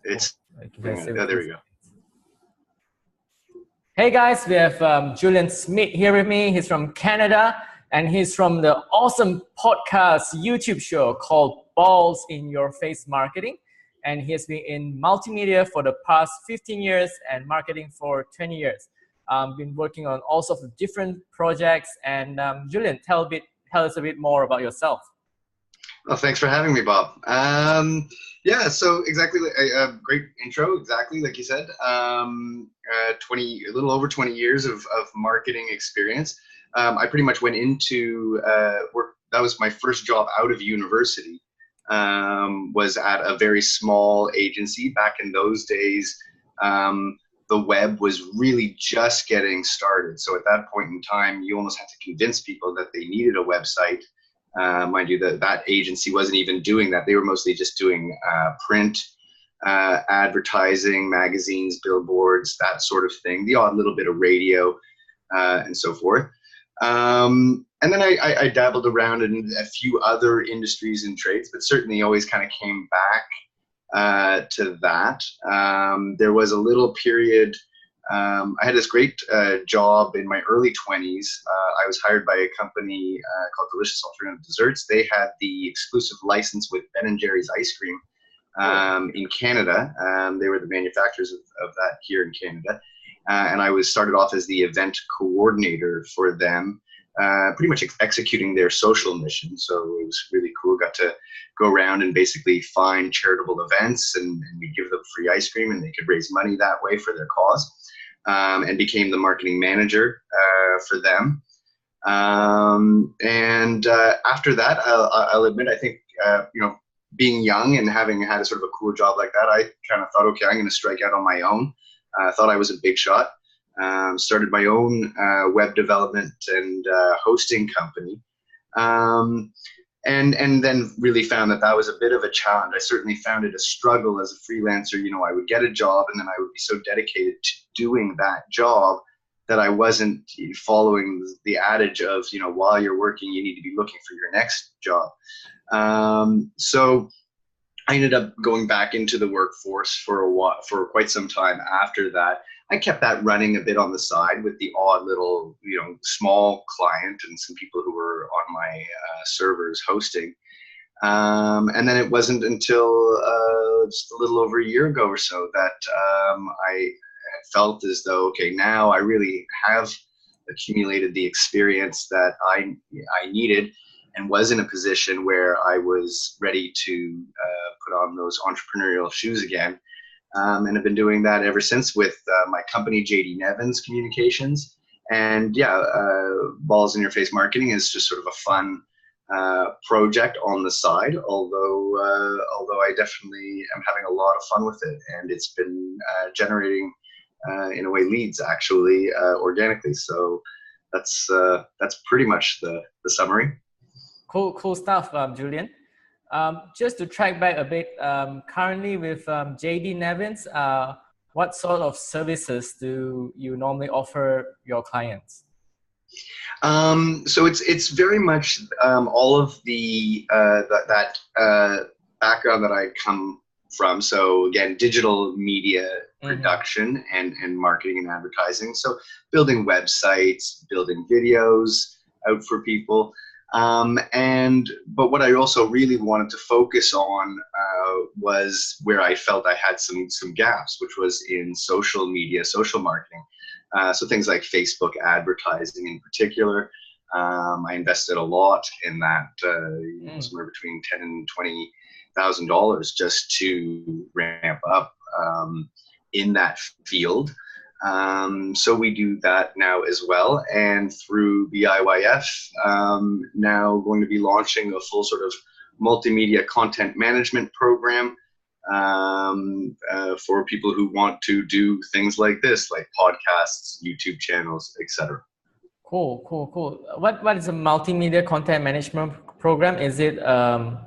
It's Yes, there we go. Hey guys, we have Julian Smit here with me. He's from Canada and he's from the awesome podcast YouTube show called Balls in Your Face Marketing. And he has been in multimedia for the past 15 years and marketing for 20 years. Been working on all sorts of different projects. And Julian, tell us a bit more about yourself. Well, thanks for having me, Bob. Yeah, so exactly, a great intro, exactly like you said. A little over 20 years of marketing experience. I pretty much went into work. That was my first job out of university. Was at a very small agency. Back in those days, the web was really just getting started. So at that point in time, you almost had to convince people that they needed a website. Mind you, that agency wasn't even doing that. They were mostly just doing print, advertising, magazines, billboards, that sort of thing, the odd little bit of radio, and so forth. And then I dabbled around in a few other industries and trades, but certainly always kind of came back to that. There was a little period. I had this great job in my early 20s. I was hired by a company called Delicious Alternative Desserts. They had the exclusive license with Ben & Jerry's ice cream in Canada. They were the manufacturers of that here in Canada. And I started off as the event coordinator for them, pretty much executing their social mission. So it was really cool. Got to go around and basically find charitable events and we give them free ice cream and they could raise money that way for their cause. And became the marketing manager for them. After that, I'll admit, I think, being young and having had a sort of a cool job like that, I kind of thought, okay, I'm going to strike out on my own. I thought I was a big shot. Started my own web development and hosting company. And then really found that was a bit of a challenge. I certainly found it a struggle as a freelancer. I would get a job and then I would be so dedicated to doing that job that I wasn't following the adage of, while you're working, you need to be looking for your next job. So I ended up going back into the workforce for quite some time after that. I kept that running a bit on the side with the odd little, small client and some people who were on my servers hosting. And then it wasn't until just a little over a year ago or so that I felt as though, okay, now I really have accumulated the experience that I needed and was in a position where I was ready to put on those entrepreneurial shoes again. And I've been doing that ever since with my company, JD Nevins Communications. And yeah, Balls in Your Face Marketing is just sort of a fun project on the side, although I definitely am having a lot of fun with it. And it's been generating, in a way, leads actually organically. So that's pretty much the summary. Cool stuff, Julian. Just to track back a bit, currently with JD Nevins, what sort of services do you normally offer your clients? So it's very much all of the that background that I come from. So again, digital media production and marketing and advertising. So building websites, building videos out for people. But what I also really wanted to focus on was where I felt I had some gaps, which was in social media, social marketing. So things like Facebook advertising in particular. I invested a lot in that, somewhere between $10,000 and $20,000 just to ramp up in that field. So we do that now as well, and through BIYF, now going to be launching a full sort of multimedia content management program for people who want to do things like this, like podcasts, YouTube channels, etc. Cool. What is a multimedia content management program? Is it a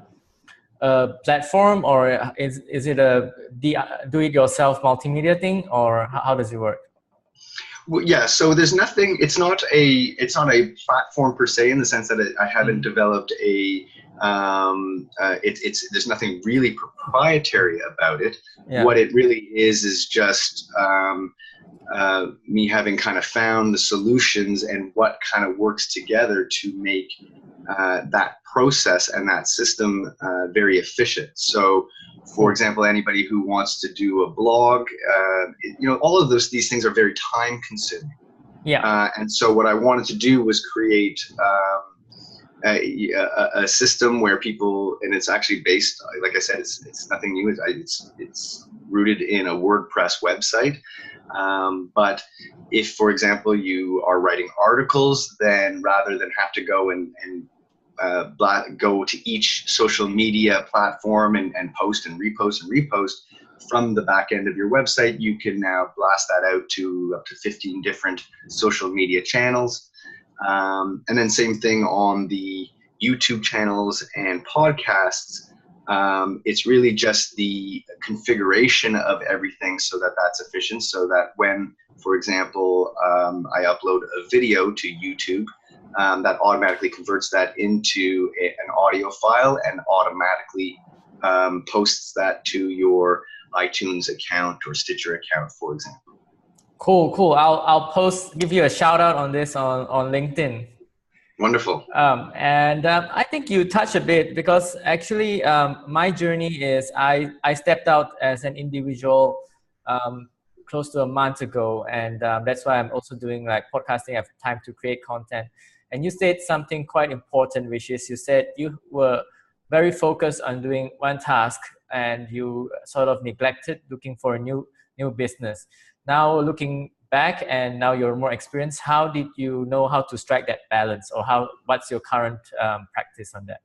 platform, or is it a do-it-yourself multimedia thing, or how does it work? Well, yeah, so there's nothing. It's not a platform per se, in the sense that I haven't developed a There's nothing really proprietary about it. Yeah. What it really is just me having kind of found the solutions and what kind of works together to make that process and that system very efficient. So, for example, anybody who wants to do a blog, all of these things are very time consuming. Yeah. And so what I wanted to do was create a system where people, and it's actually based, like I said, it's nothing new. It's rooted in a WordPress website. But if, for example, you are writing articles, then rather than have to go and go to each social media platform and post and repost from the back end of your website, you can now blast that out to up to 15 different social media channels. And then same thing on the YouTube channels and podcasts. It's really just the configuration of everything so that that's efficient, so that when, for example, I upload a video to YouTube, that automatically converts that into an audio file and automatically posts that to your iTunes account or Stitcher account, for example. Cool. I'll give you a shout out on this on LinkedIn. Wonderful. And I think you touched a bit, because actually my journey is I stepped out as an individual close to a month ago, and that's why I'm also doing like podcasting. I have time to create content. And you said something quite important, which is you said you were very focused on doing one task and you sort of neglected looking for a new business. Now looking back and now you're more experienced, how did you know how to strike that balance, or what's your current practice on that?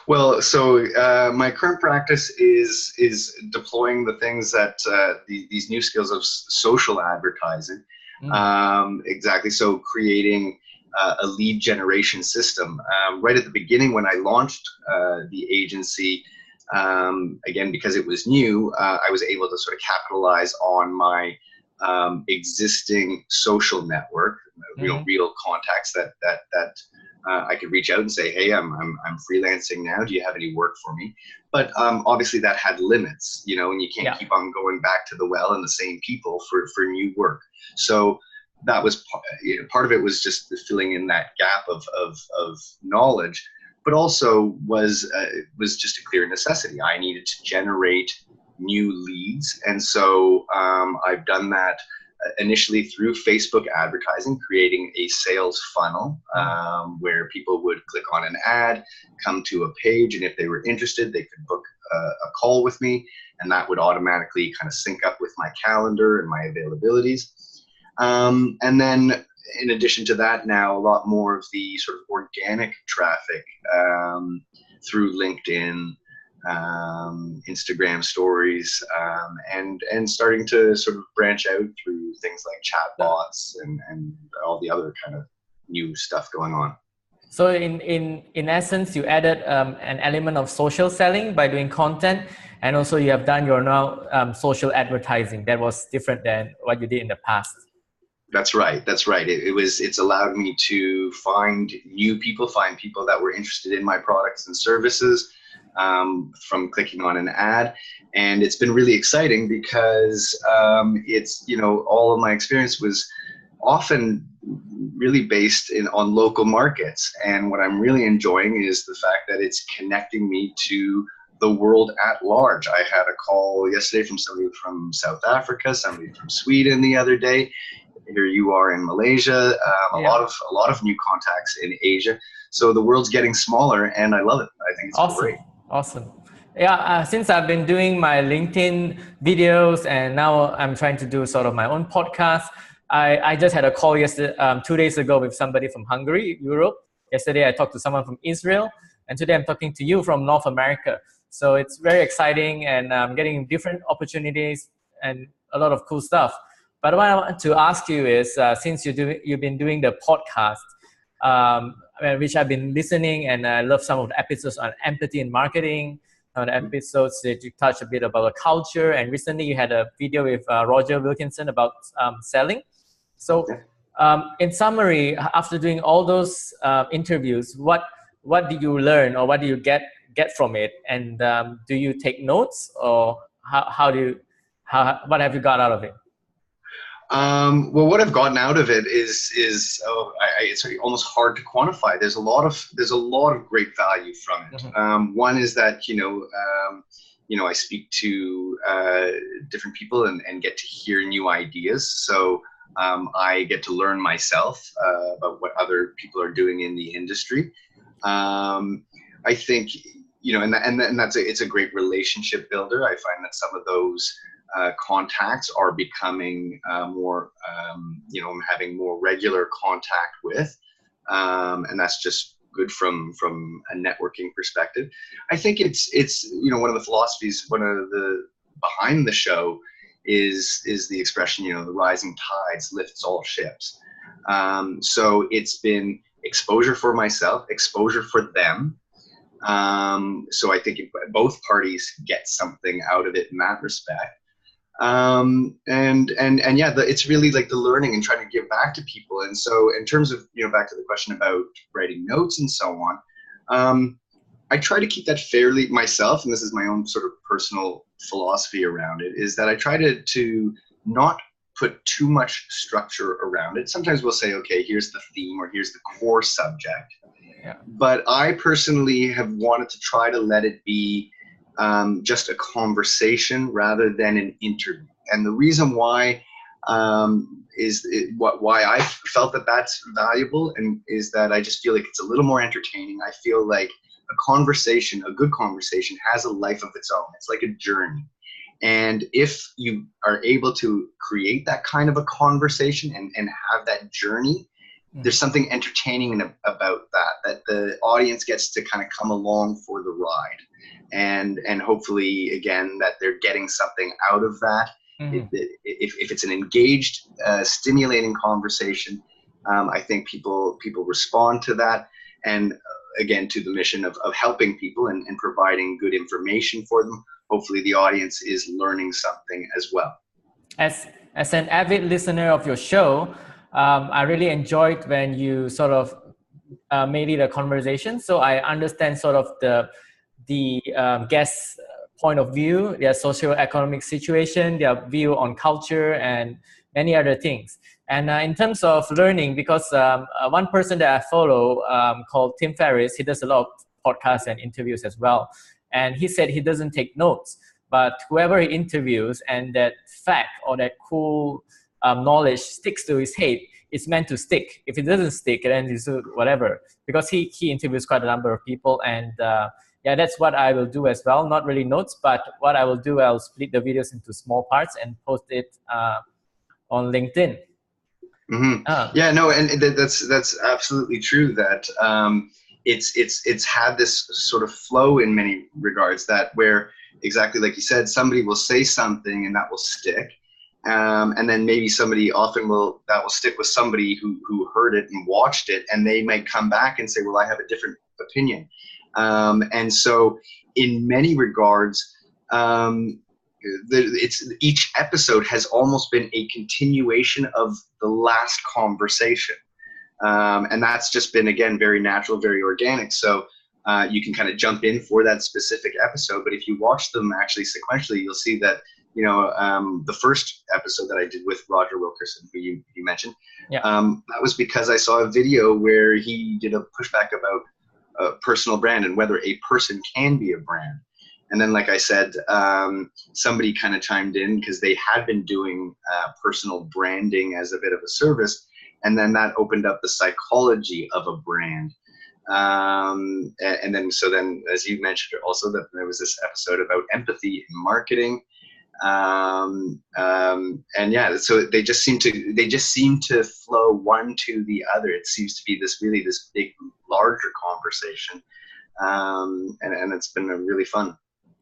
Well, so my current practice is deploying the things that these new skills of social advertising. Exactly. So creating a lead generation system. Right at the beginning when I launched the agency, again, because it was new, I was able to sort of capitalize on my existing social network, real contacts that I could reach out and say, hey, I'm freelancing now. Do you have any work for me? But obviously that had limits, and you can't keep on going back to the well and the same people for new work. So that was part of it, was just filling in that gap of knowledge, but also was just a clear necessity. I needed to generate new leads, and so I've done that initially through Facebook advertising, creating a sales funnel where people would click on an ad, come to a page, and if they were interested, they could book a call with me, and that would automatically kind of sync up with my calendar and my availabilities. And then in addition to that, now a lot more of the sort of organic traffic through LinkedIn, Instagram stories, and starting to sort of branch out through things like chatbots and all the other kind of new stuff going on. So in essence, you added an element of social selling by doing content, and also you have done your now social advertising that was different than what you did in the past. That's right. It's allowed me to find people that were interested in my products and services from clicking on an ad. And it's been really exciting because it's, all of my experience was often really based on local markets. And what I'm really enjoying is the fact that it's connecting me to the world at large. I had a call yesterday from somebody from South Africa, somebody from Sweden the other day. Here you are in Malaysia, a lot of new contacts in Asia. So the world's getting smaller, and I love it. I think it's great. Awesome. Yeah, since I've been doing my LinkedIn videos, and now I'm trying to do sort of my own podcast. I just had a call yesterday, 2 days ago, with somebody from Hungary, Europe. Yesterday I talked to someone from Israel, and today I'm talking to you from North America. So it's very exciting, and I'm getting different opportunities and a lot of cool stuff. But what I want to ask you is, since you've been doing the podcast, which I've been listening, and I love some of the episodes on empathy and marketing, on the episodes that you touch a bit about the culture, and recently you had a video with Roger Wilkinson about selling. So in summary, after doing all those interviews, what what did you learn, or what do you get from it? And do you take notes, or what have you got out of it? Well, what I've gotten out of it is it's almost hard to quantify. There's a lot of great value from it. Mm-hmm. One is that I speak to different people and get to hear new ideas. So I get to learn myself about what other people are doing in the industry. I think and it's a great relationship builder. I find that some of those contacts are becoming more, I'm having more regular contact with, and that's just good from a networking perspective. I think it's one of the philosophies, one of the behind the show is the expression, the rising tides lifts all ships. So it's been exposure for myself, exposure for them. So I think both parties get something out of it in that respect. It's really like the learning and trying to give back to people. And so in terms of, back to the question about writing notes and so on, I try to keep that fairly myself, and this is my own sort of personal philosophy around it, is that I try to not put too much structure around it. Sometimes we'll say, okay, here's the theme or here's the core subject. Yeah. But I personally have wanted to try to let it be just a conversation rather than an interview. And the reason why why I felt that that's valuable, and is that I just feel like it's a little more entertaining. I feel like a good conversation has a life of its own. It's like a journey. And if you are able to create that kind of a conversation and have that journey, there's something entertaining about that the audience gets to kind of come along for the ride. And hopefully, again, that they're getting something out of that. Mm-hmm. If it's an engaged, stimulating conversation, I think people respond to that. And again, to the mission of helping people and providing good information for them, hopefully the audience is learning something as well. As an avid listener of your show, I really enjoyed when you sort of made it a conversation. So I understand sort of the guest's point of view, their socio-economic situation, their view on culture, and many other things. And in terms of learning, because one person that I follow called Tim Ferriss, he does a lot of podcasts and interviews as well. And he said he doesn't take notes, but whoever he interviews and that fact or that cool knowledge sticks to his head, it's meant to stick. If it doesn't stick, then it's whatever. Because he interviews quite a number of people, and that's what I will do as well. Not really notes, but what I will do, I'll split the videos into small parts and post it on LinkedIn. Mm-hmm. And that's absolutely true. That it's had this sort of flow in many regards, that where exactly like you said, somebody will say something and that will stick. And then maybe somebody will stick with somebody who heard it and watched it, and they might come back and say, well, I have a different opinion. And so in many regards, each episode has almost been a continuation of the last conversation. And that's just been, again, very natural, very organic. So you can kind of jump in for that specific episode. But if you watch them actually sequentially, you'll see that, the first episode that I did with Roger Wilkerson, who you mentioned, that was because I saw a video where he did a pushback about a personal brand and whether a person can be a brand. And then, like I said, somebody kind of chimed in because they had been doing personal branding as a bit of a service. And then that opened up the psychology of a brand. And then, as you mentioned also, that there was this episode about empathy in marketing. So they just seem to flow one to the other. It seems to be this big, larger conversation. And it's been really fun.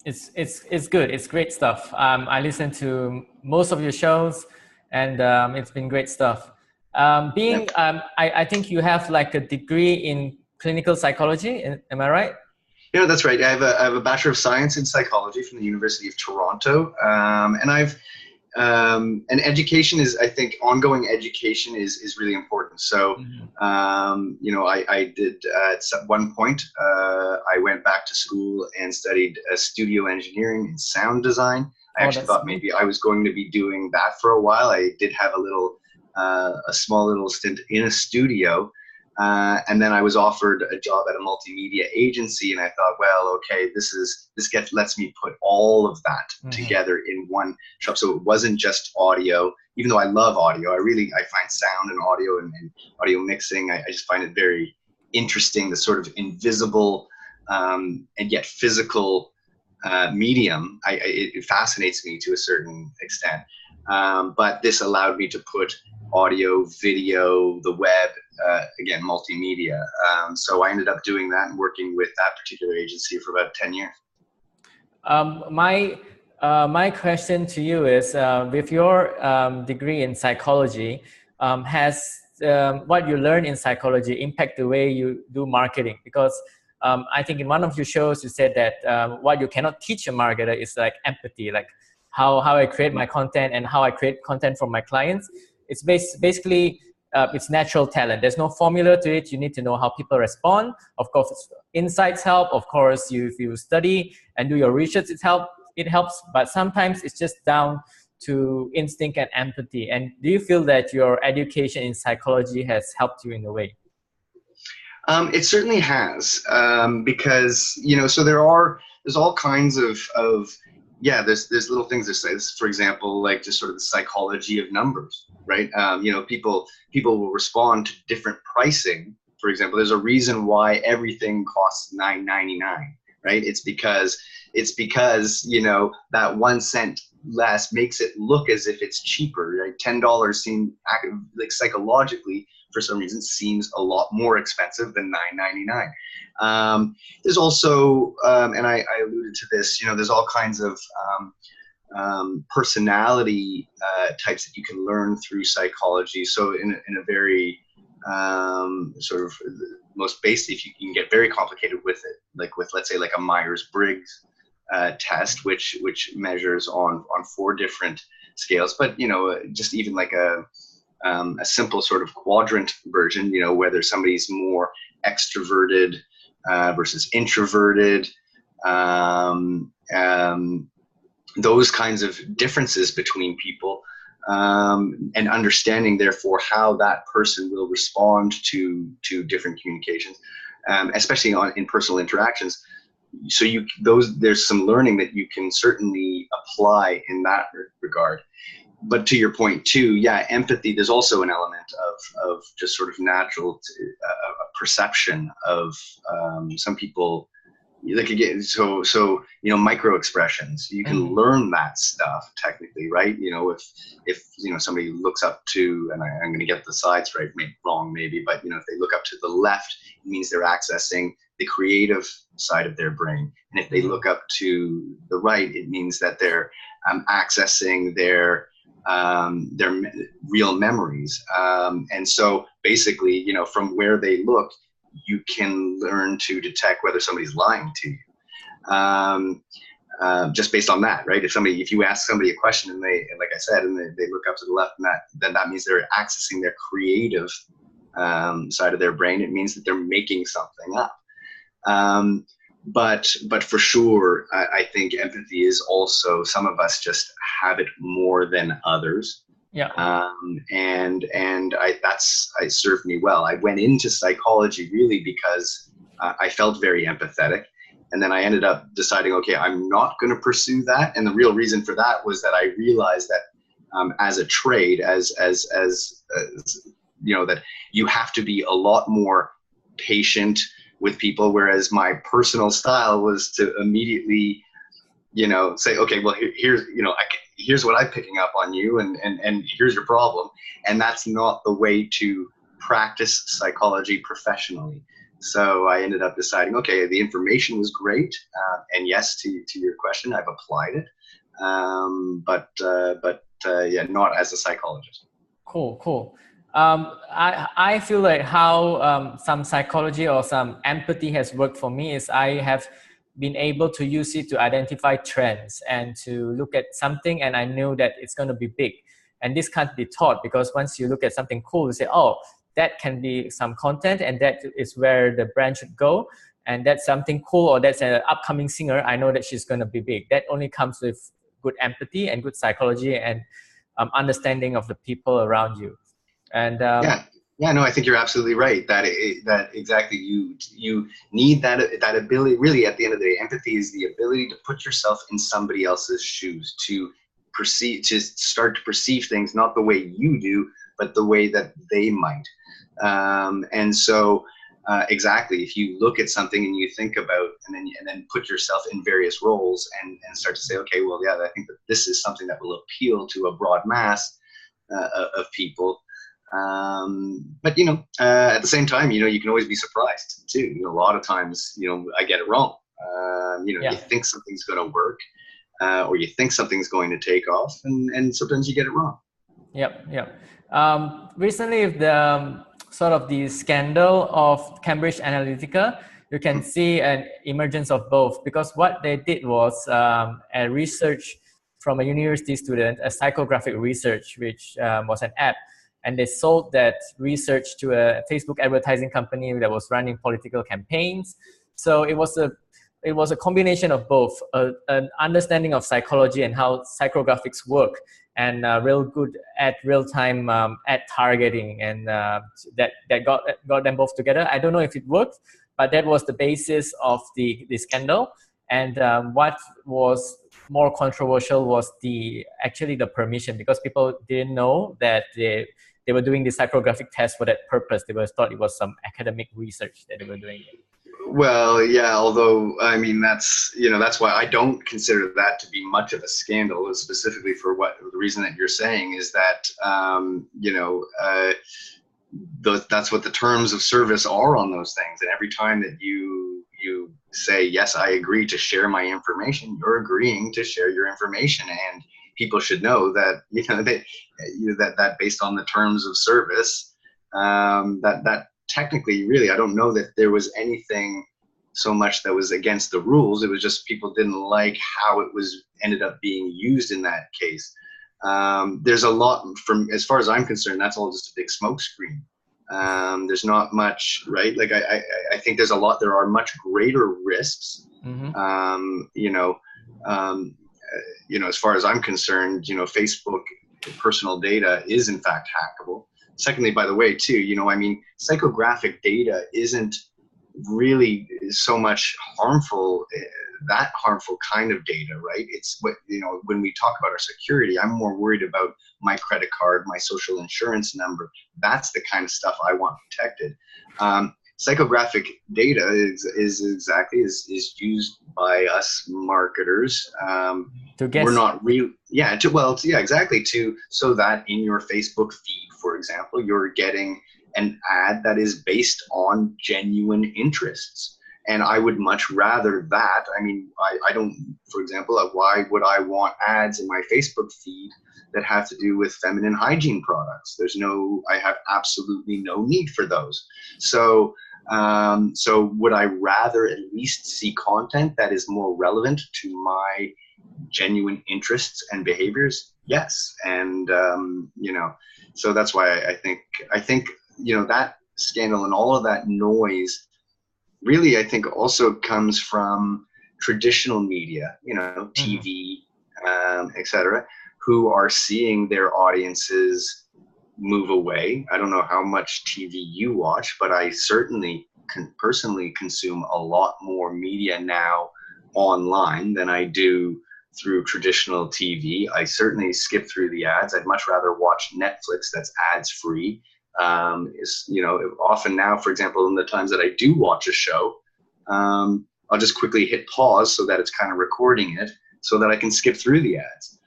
It's good. It's great stuff. I listen to most of your shows, and it's been great stuff. I think you have like a degree in clinical psychology. Am I right? That's right. I have a Bachelor of Science in Psychology from the University of Toronto, and I've and education is, I think, ongoing education is really important. So, you know, I did at one point, I went back to school and studied studio engineering and sound design. I actually thought maybe I was going to be doing that for a while. I did have a small little stint in a studio. And then I was offered a job at a multimedia agency, and I thought, well, okay, lets me put all of that together in one shop. So it wasn't just audio, even though I love audio. I find sound and audio and audio mixing. I just find it very interesting, the sort of invisible and yet physical medium. It fascinates me to a certain extent. But this allowed me to put audio, video, the web, again, multimedia. So I ended up doing that and working with that particular agency for about 10 years. My question to you is, with your degree in psychology, has what you learn in psychology impact the way you do marketing? Because I think in one of your shows you said that what you cannot teach a marketer is like empathy, like how I create my content and how I create content for my clients. It's basically it's natural talent. There's no formula to it. You need to know how people respond. Of course, insights help. Of course, if you study and do your research, it helps. But sometimes it's just down to instinct and empathy. And do you feel that your education in psychology has helped you in a way? It certainly has, because, you know, so there's all kinds of there's little things that say, for example, like just sort of the psychology of numbers, right? You know, people will respond to different pricing. For example, there's a reason why everything costs $9.99, right? It's because, you know, that 1 cent less makes it look as if it's cheaper, right? $10 seems like psychologically, for some reason, seems a lot more expensive than $9.99. There's also, and I alluded to this, you know, there's all kinds of personality types that you can learn through psychology. So in a very sort of most basic, you can get very complicated with it, like with, let's say, like a Myers-Briggs test, which measures on 4 different scales. But, you know, just even like a simple sort of quadrant version, you know, whether somebody's more extroverted versus introverted, those kinds of differences between people, and understanding, therefore, how that person will respond to different communications, especially in personal interactions. So there's some learning that you can certainly apply in that regard. But to your point too, yeah, empathy, there's also an element of just sort of natural perception of some people, like, again, so you know, micro expressions, you can learn that stuff technically, right? You know, if you know, somebody looks up to, and I'm going to get the sides wrong maybe, but, you know, if they look up to the left, it means they're accessing the creative side of their brain, and if they look up to the right, it means that they're accessing their real memories. And so basically, you know, from where they look, you can learn to detect whether somebody's lying to you, just based on that, right? If you ask somebody a question and they look up to the left, and then that means they're accessing their creative side of their brain. It means that they're making something up. But for sure, I think empathy is also, some of us just have it more than others. Yeah. And it served me well. I went into psychology really because I felt very empathetic. And then I ended up deciding, okay, I'm not going to pursue that. And the real reason for that was that I realized that as a trade, as you know, that you have to be a lot more patient with people, whereas my personal style was to immediately, you know, say, okay, well, here's what I'm picking up on you, and here's your problem. And that's not the way to practice psychology professionally. So I ended up deciding, okay, the information was great, and yes, to your question, I've applied it, but yeah, not as a psychologist. Cool. I feel like how some psychology or some empathy has worked for me is I have been able to use it to identify trends and to look at something, and I knew that it's going to be big. And this can't be taught, because once you look at something cool, you say, oh, that can be some content, and that is where the brand should go. And that's something cool, or that's an upcoming singer, I know that she's going to be big. That only comes with good empathy and good psychology and understanding of the people around you. And yeah, no, I think you're absolutely right. That exactly, you need that ability. Really, at the end of the day, empathy is the ability to put yourself in somebody else's shoes, to start to perceive things not the way you do, but the way that they might. And so, exactly, if you look at something and you think about, and then put yourself in various roles and start to say, okay, well, yeah, I think that this is something that will appeal to a broad mass of people. But at the same time, you can always be surprised too. A lot of times, I get it wrong. You think something's going to work, or you think something's going to take off, and sometimes you get it wrong. Yep. Recently, the sort of the scandal of Cambridge Analytica, you can see an emergence of both, because what they did was a research from a university student, a psychographic research, which was an app. And they sold that research to a Facebook advertising company that was running political campaigns. So it was a combination of both, an understanding of psychology and how psychographics work, and real good at real-time ad targeting, and that got them both together. I don't know if it worked, but that was the basis of the scandal. And what was more controversial was actually the permission, because people didn't know that they were doing the psychographic test for that purpose. They thought it was some academic research that they were doing. Well, yeah, although, I mean, that's why I don't consider that to be much of a scandal, specifically for the reason that you're saying is that, that's what the terms of service are on those things. And every time that you say, yes, I agree to share my information, you're agreeing to share your information. And people should know that, that based on the terms of service, that technically, really, I don't know that there was anything so much that was against the rules. It was just people didn't like how it was ended up being used in that case. There's a lot, from as far as I'm concerned, that's all just a big smokescreen. There's not much, right? Like I think there are much greater risks. As far as I'm concerned, Facebook personal data is in fact hackable. Secondly, by the way, too, psychographic data isn't really so much harmful, that harmful kind of data, right? It's what, when we talk about our security, I'm more worried about my credit card, my social insurance number. That's the kind of stuff I want protected. Psychographic data is used by us marketers. We're not real. Exactly. So that in your Facebook feed, for example, you're getting an ad that is based on genuine interests. And I would much rather that. I mean, I don't, for example, why would I want ads in my Facebook feed that have to do with feminine hygiene products? I have absolutely no need for those. So would I rather at least see content that is more relevant to my genuine interests and behaviors? Yes. And, so that's why I think, that scandal and all of that noise really, I think, also comes from traditional media, TV, etc., who are seeing their audiences move away. I don't know how much TV you watch, but I certainly personally consume a lot more media now online than I do through traditional TV. I certainly skip through the ads. I'd much rather watch Netflix that's ads free. Often now, for example, in the times that I do watch a show, I'll just quickly hit pause so that it's kind of recording it so that I can skip through the ads.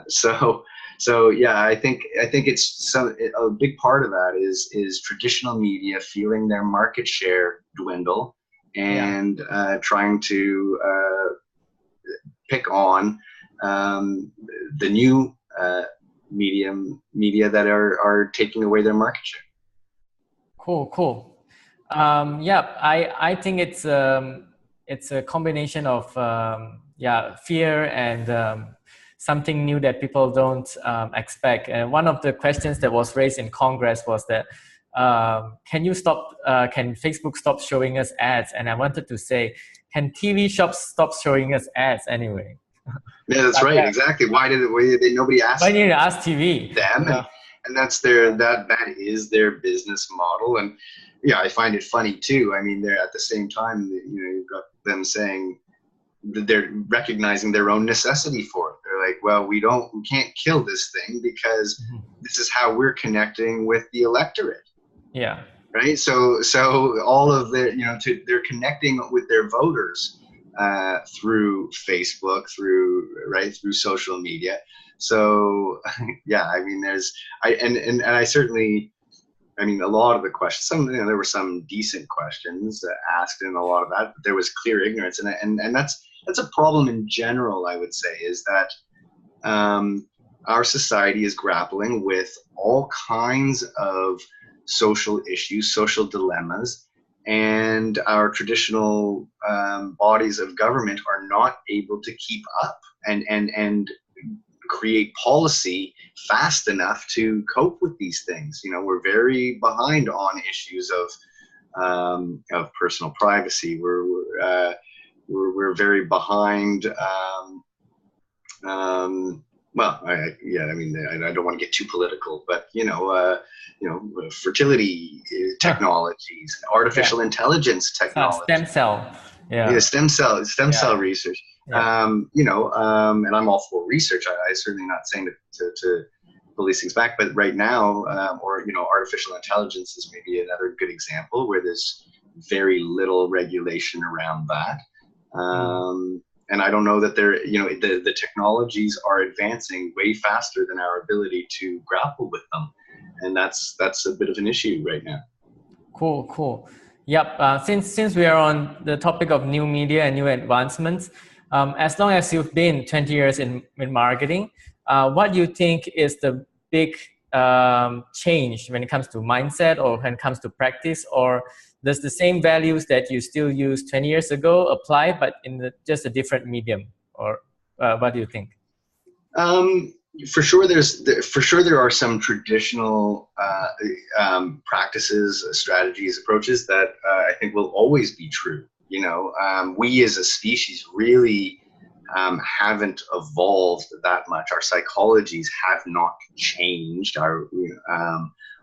So yeah, I think it's a big part of that is traditional media feeling their market share dwindle and trying to pick on the new media that are taking away their market share. Cool. I think it's a combination of fear and something new that people don't expect. And one of the questions that was raised in Congress was that can Facebook stop showing us ads? And I wanted to say, can TV shops stop showing us ads anyway? Yeah, that's right. Exactly. Why did nobody ask? Why did you ask TV? Them? Yeah. And that's that is their business model. And yeah, I find it funny too. I mean, they're at the same time, you've got them saying that they're recognizing their own necessity for it. They're like, well, we can't kill this thing because this is how we're connecting with the electorate. Yeah. Right. So all of their, they're connecting with their voters through Facebook, through social media. So yeah, I mean, I certainly, I mean, a lot of the questions, there were some decent questions asked in a lot of that, but there was clear ignorance, and that's a problem in general. I would say is that our society is grappling with all kinds of social issues, social dilemmas, and our traditional bodies of government are not able to keep up and create policy fast enough to cope with these things. We're very behind on issues of personal privacy. We're very behind. I don't want to get too political, but fertility technologies, artificial intelligence technology, stem cell, stem cell research. Yeah. And I'm all for research. I certainly not saying to pull these things back, but right now, artificial intelligence is maybe another good example where there's very little regulation around that. And I don't know that the technologies are advancing way faster than our ability to grapple with them. And that's a bit of an issue right now. Cool. Yep. Since we are on the topic of new media and new advancements, as long as you've been 20 years in marketing, what do you think is the big change when it comes to mindset or when it comes to practice? Or does the same values that you still used 20 years ago apply, but in just a different medium? Or what do you think? For sure, there are some traditional practices, strategies, approaches that I think will always be true. We as a species really haven't evolved that much. Our psychologies have not changed.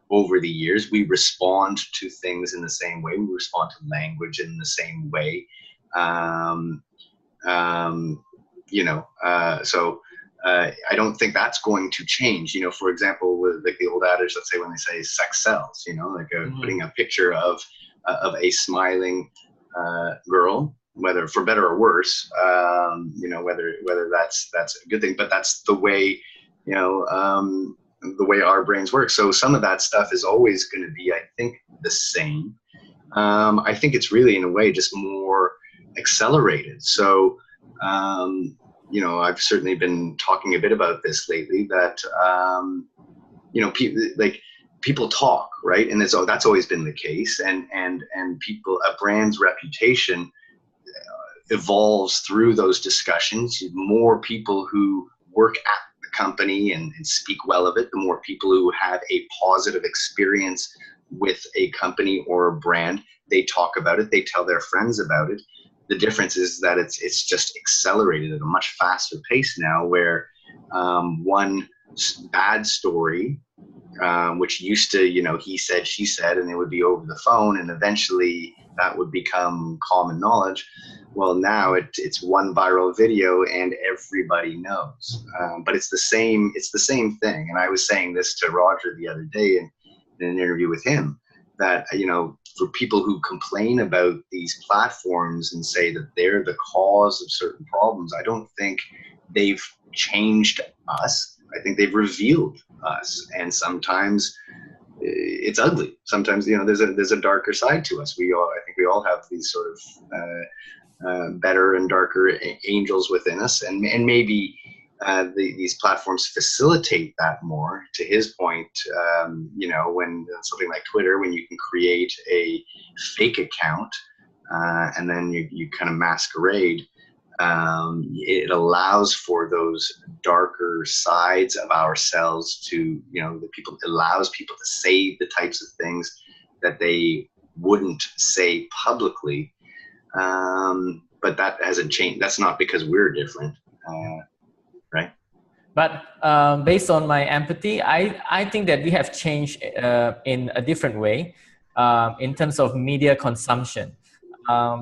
Over the years, we respond to things in the same way. We respond to language in the same way. I don't think that's going to change. For example, with like the old adage, let's say when they say sex sells, putting a picture of a smiling girl, whether for better or worse, whether that's a good thing, but that's the way, the way our brains work. So some of that stuff is always going to be, I think, the same. I think it's really in a way just more accelerated. So, I've certainly been talking a bit about this lately that, people talk, right? And that's always been the case. And a brand's reputation evolves through those discussions. More people who work at the company and speak well of it, the more people who have a positive experience with a company or a brand, they talk about it, they tell their friends about it. The difference is that it's just accelerated at a much faster pace now, where one bad story, which used to, he said, she said, and it would be over the phone, and eventually that would become common knowledge. Well, now it's one viral video and everybody knows. But it's the same thing. And I was saying this to Roger the other day in an interview with him, that, for people who complain about these platforms and say that they're the cause of certain problems, I don't think they've changed us. I think they've revealed us. And sometimes it's ugly. Sometimes, there's a darker side to us. I think we all have these sort of better and darker angels within us. And maybe these platforms facilitate that more. To his point, when something like Twitter, when you can create a fake account and then you kind of masquerade. It allows for those darker sides of ourselves to, allows people to say the types of things that they wouldn't say publicly. But that hasn't changed. That's not because we're different, right? But based on my empathy, I think that we have changed in a different way in terms of media consumption.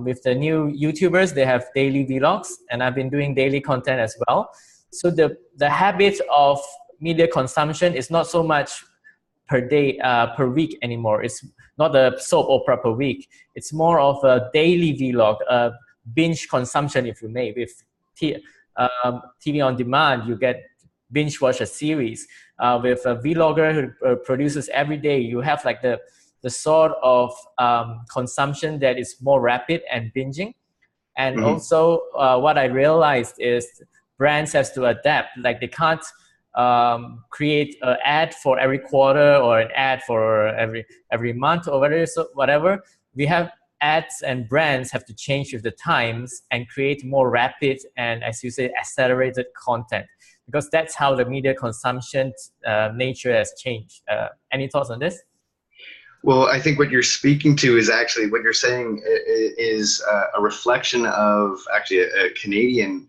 With the new YouTubers, they have daily vlogs, and I've been doing daily content as well. So the habit of media consumption is not so much per day, per week anymore. It's not a soap opera per week. It's more of a daily vlog, binge consumption, if you may. With TV on demand, you get binge watch a series. With a vlogger who produces every day, you have like the sort of consumption that is more rapid and binging. And also what I realized is brands have to adapt. Like they can't create an ad for every quarter or an ad for every month or whatever. So whatever, we have ads and brands have to change with the times and create more rapid and, as you say, accelerated content, because that's how the media consumption nature has changed. Any thoughts on this? Well, I think what you're speaking to is actually what you're saying is a reflection of actually a Canadian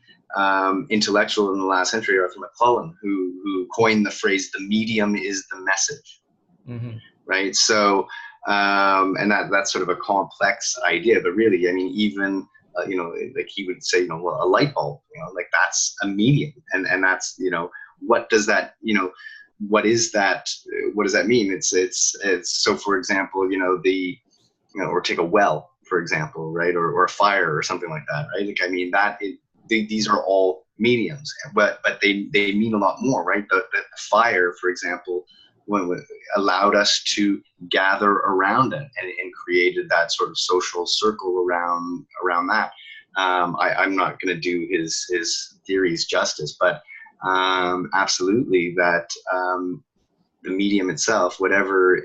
intellectual in the last century, Arthur McClellan, who coined the phrase, the medium is the message, right? So, and that's sort of a complex idea, but really, I mean, even, like he would say, well, a light bulb, like that's a medium. And that's, what does that, what is that? What does that mean? It's so, for example, or take a well, for example, right? Or a fire or something like that, right? Like, I mean, these are all mediums, but they mean a lot more, right? The fire, for example, allowed us to gather around it and created that sort of social circle around that. I'm not going to do his theories justice, but absolutely that the medium itself, whatever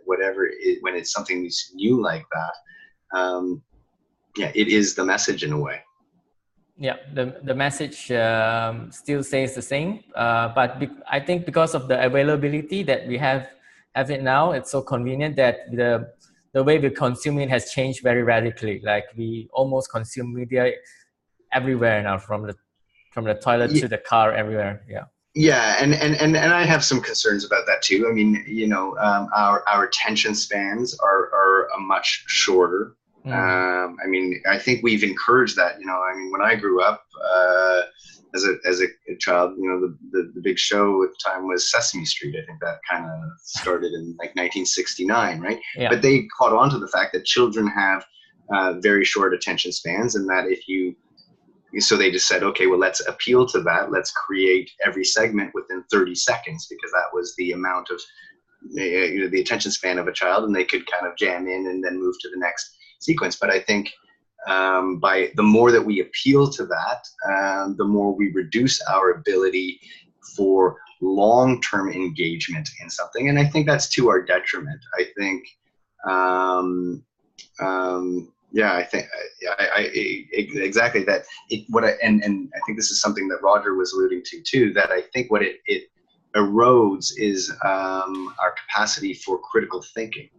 when it's something that's new like that, it is the message in a way. Yeah, the message still stays the same, but I think because of the availability that we have it now, it's so convenient that the way we consume it has changed very radically. Like we almost consume media everywhere now, from the toilet to the car, everywhere. Yeah. Yeah, and I have some concerns about that too. I mean, our attention spans are much shorter. I mean, I think we've encouraged that. I mean, when I grew up as a child, the big show at the time was Sesame Street. I think that kind of started in like 1969, right? Yeah. But they caught on to the fact that children have very short attention spans, and that so they just said, okay, well, let's appeal to that. Let's create every segment within 30 seconds, because that was the amount of the attention span of a child, and they could kind of jam in and then move to the next sequence. But I think by the more that we appeal to that, the more we reduce our ability for long-term engagement in something, and I think that's to our detriment. I think, I think exactly that. And I think this is something that Roger was alluding to too. That I think what it erodes is our capacity for critical thinking.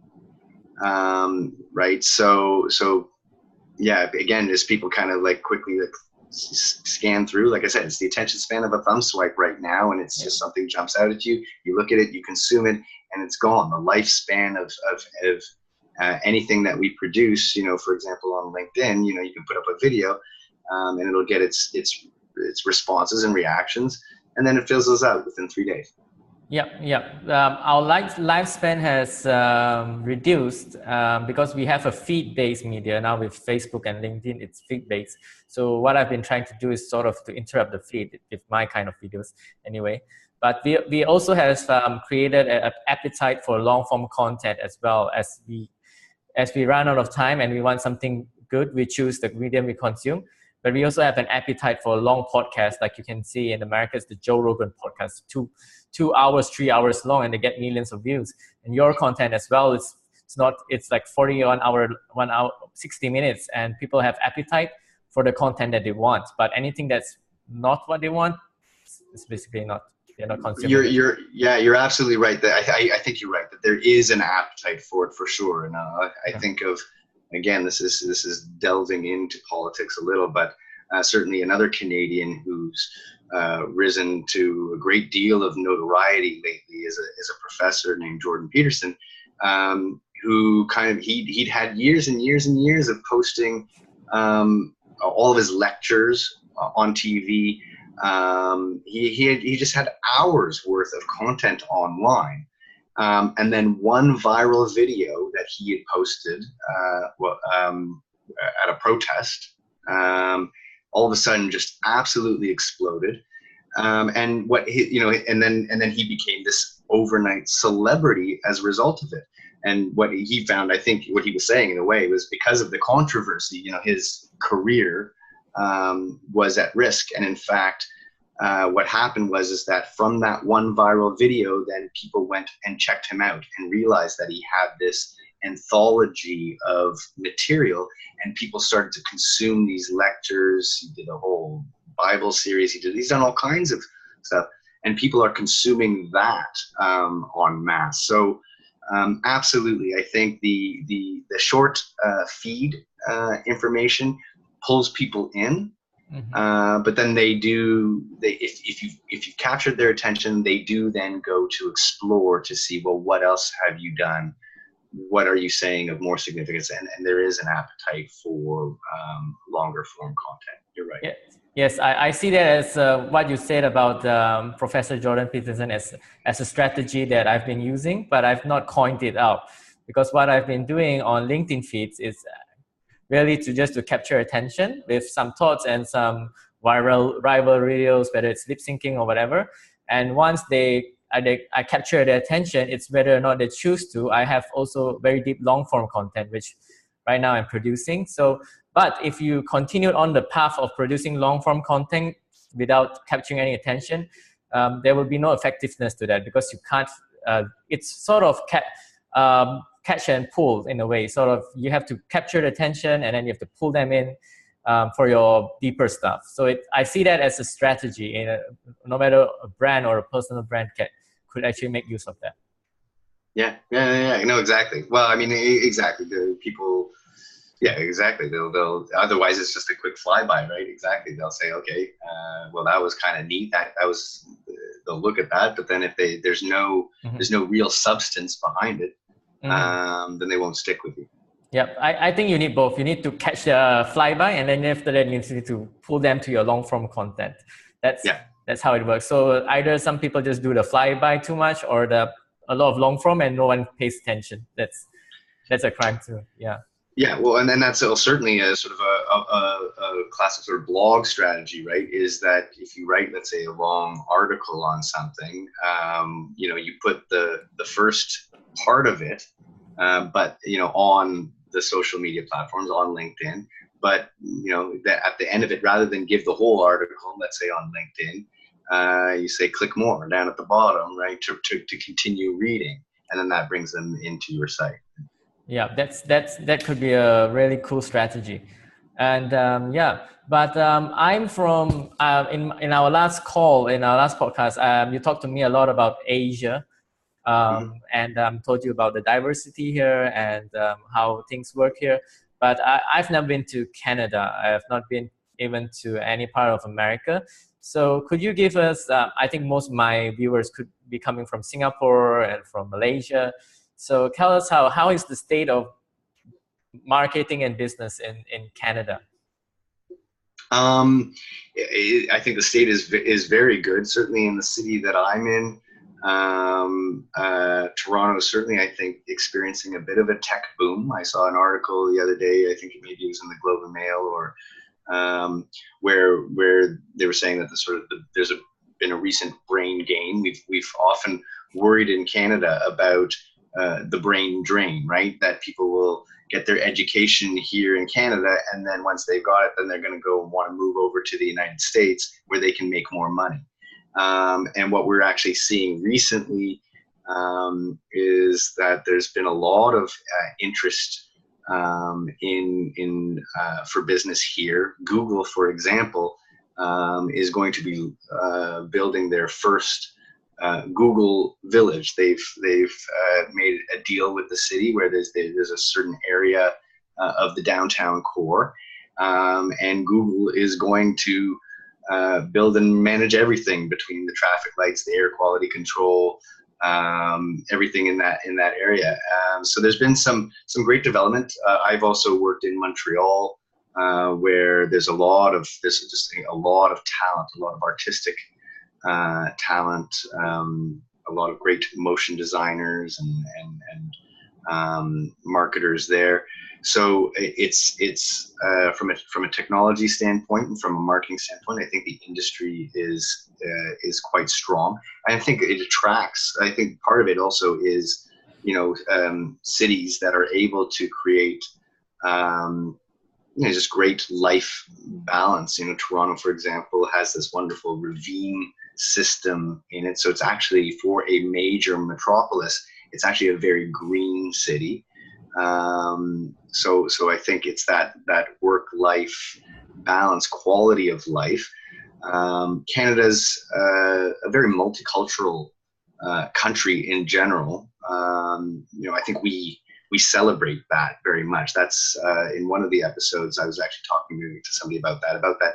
Right. So yeah, again, as people kind of like quickly scan through, like I said, it's the attention span of a thumb swipe right now, and it's just something jumps out at you, you look at it, you consume it, and it's gone. The lifespan of anything that we produce, for example, on LinkedIn, you can put up a video, and it'll get its responses and reactions, and then it fizzles out within 3 days. Our lifespan has reduced because we have a feed-based media now. With Facebook and LinkedIn, it's feed-based. So what I've been trying to do is sort of to interrupt the feed with my kind of videos anyway. But we also have created an appetite for long-form content as well. As we run out of time and we want something good, we choose the medium we consume. But we also have an appetite for a long podcast, like you can see in America, it's the Joe Rogan podcast, 2 hours, 3 hours long, and they get millions of views. And your content as well is It's not, it's like 1 hour, 60 minutes, and people have appetite for the content that they want. But anything that's not what they want, it's basically not, they're not consuming it. You're absolutely right. That I think you're right that there is an appetite for it for sure. And I think of, again, this is delving into politics a little, but certainly another Canadian who's risen to a great deal of notoriety lately is a professor named Jordan Peterson, who kind of he'd had years and years and years of posting all of his lectures on TV. He just had hours worth of content online. And then one viral video that he had posted at a protest, all of a sudden just absolutely exploded. And what and then he became this overnight celebrity as a result of it. And what he found, I think what he was saying in a way, was because of the controversy, his career was at risk. And in fact, what happened is that from that one viral video, then people went and checked him out and realized that he had this anthology of material, and people started to consume these lectures. He did a whole Bible series. He's done all kinds of stuff, and people are consuming that en masse. So absolutely, I think the short feed information pulls people in. But then if you've captured their attention, they do then go to explore to see, well, what else have you done? What are you saying of more significance? And there is an appetite for longer form content. You're right. Yeah. Yes, I see that as what you said about Professor Jordan Peterson as a strategy that I've been using, but I've not coined it out, because what I've been doing on LinkedIn feeds is really to capture attention with some thoughts and some rival videos, whether it's lip syncing or whatever. And once I capture their attention, it's whether or not they choose to. I have also very deep long form content, which right now I'm producing. So, but if you continue on the path of producing long form content without capturing any attention, there will be no effectiveness to that, because you can't, it's sort of catch and pull in a way. Sort of, you have to capture the attention and then you have to pull them in for your deeper stuff. So I see that as a strategy. No matter a brand or a personal brand could actually make use of that. Yeah. No, exactly. Well, I mean, exactly. The people, yeah, exactly. They'll otherwise it's just a quick flyby, right? Exactly. They'll say, okay, well, that was kind of neat. That was, they'll look at that, but then if there's no real substance behind it, then they won't stick with you. Yeah, I think you need both. You need to catch the flyby, and then after that, you need to pull them to your long form content. That's how it works. So either some people just do the flyby too much, or a lot of long form and no one pays attention. That's a crime too. Yeah. Yeah, well, and then that's certainly a sort of a classic sort of blog strategy, right? Is that if you write, let's say, a long article on something, you put the first part of it, but on the social media platforms, on LinkedIn, but at the end of it, rather than give the whole article, let's say on LinkedIn, you say click more down at the bottom, right, to continue reading, and then that brings them into your site. Yeah, that could be a really cool strategy. And but I'm from in our last call, in our last podcast, you talked to me a lot about Asia, and told you about the diversity here and how things work here. But I've never been to Canada. I have not been even to any part of America. So could you give us? I think most of my viewers could be coming from Singapore and from Malaysia. So tell us how is the state of marketing and business in Canada? I think the state is very good. Certainly in the city that I'm in, Toronto is certainly, I think, experiencing a bit of a tech boom. I saw an article the other day, I think maybe it was in the Globe and Mail, or where they were saying that there's been a recent brain gain. We've often worried in Canada about the brain drain, right? That people will get their education here in Canada, and then once they've got it, then they're going to go and want to move over to the United States where they can make more money. And what we're actually seeing recently is that there's been a lot of interest for business here. Google, for example, is going to be building their first Google Village. They've made a deal with the city where there's a certain area of the downtown core, and Google is going to build and manage everything between the traffic lights, the air quality control, everything in that area. So there's been some great development. I've also worked in Montreal, where there's a lot of talent, a lot of artistic talent, a lot of great motion designers and marketers there. So it's from a technology standpoint and from a marketing standpoint, I think the industry is quite strong. I think it attracts. I think part of it also is, cities that are able to create, just great life balance. Toronto, for example, has this wonderful ravine system in it. So it's actually, for a major metropolis, it's actually a very green city. So I think it's that work-life balance, quality of life. Canada's a very multicultural country in general. I think we celebrate that very much. That's in one of the episodes I was actually talking to somebody about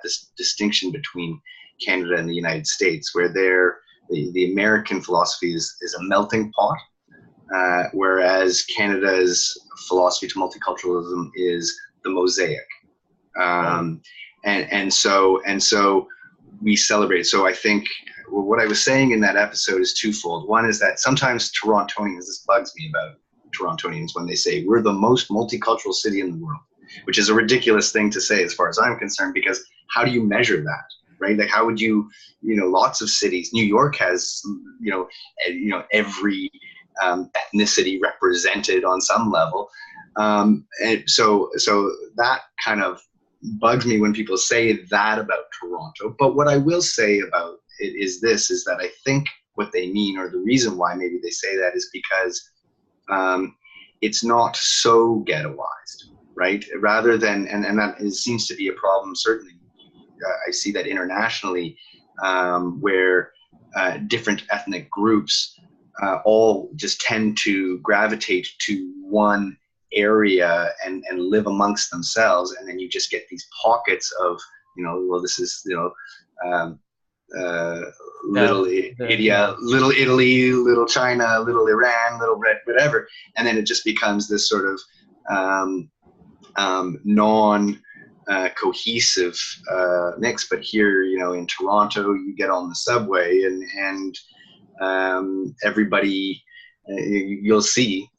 this distinction between Canada and the United States, where the American philosophy is a melting pot, whereas Canada's philosophy to multiculturalism is the mosaic. And so we celebrate. So I think what I was saying in that episode is twofold. One is that sometimes Torontonians, this bugs me about Torontonians, when they say we're the most multicultural city in the world, which is a ridiculous thing to say as far as I'm concerned, because how do you measure that, right? Like, how would you, lots of cities, New York has, every ethnicity represented on some level. And so that kind of bugs me when people say that about Toronto. But what I will say about it is that I think what they mean, or the reason why maybe they say that, is because it's not so ghettoized, right? Rather than, and that seems to be a problem, certainly. I see that internationally, where different ethnic groups all just tend to gravitate to one area and live amongst themselves, and then you just get these pockets of, this is, little India, little Italy, little China, little Iran, little whatever, and then it just becomes this sort of non-cohesive mix. But here, in Toronto, you get on the subway and everybody, you'll see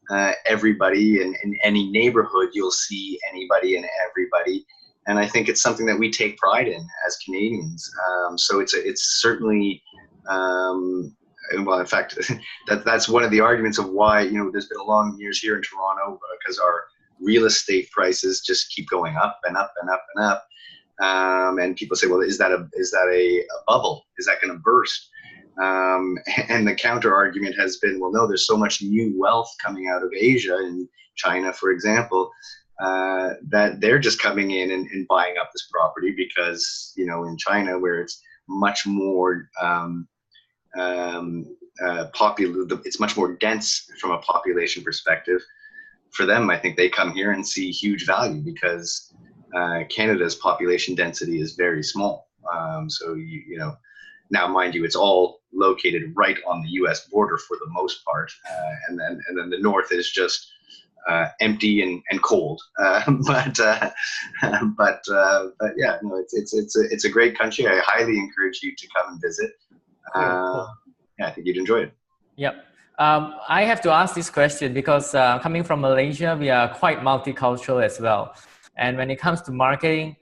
everybody, in any neighborhood you'll see anybody and everybody. And I think it's something that we take pride in as Canadians. So it's certainly, well, in fact, that's one of the arguments of why, there's been long years here in Toronto, because our real estate prices just keep going up and up and up and up. And people say, well, is that a bubble? Is that going to burst? And the counter argument has been, well, no, there's so much new wealth coming out of Asia and China, for example, that they're just coming in and buying up this property because, in China, where it's much more popular, it's much more dense from a population perspective. For them, I think they come here and see huge value because Canada's population density is very small. So, now, mind you, it's all located right on the U.S. border for the most part, and then the north is just empty and cold. But yeah, no, it's a great country. I highly encourage you to come and visit. Cool. Yeah, I think you'd enjoy it. Yep. I have to ask this question because coming from Malaysia, we are quite multicultural as well. And when it comes to marketing,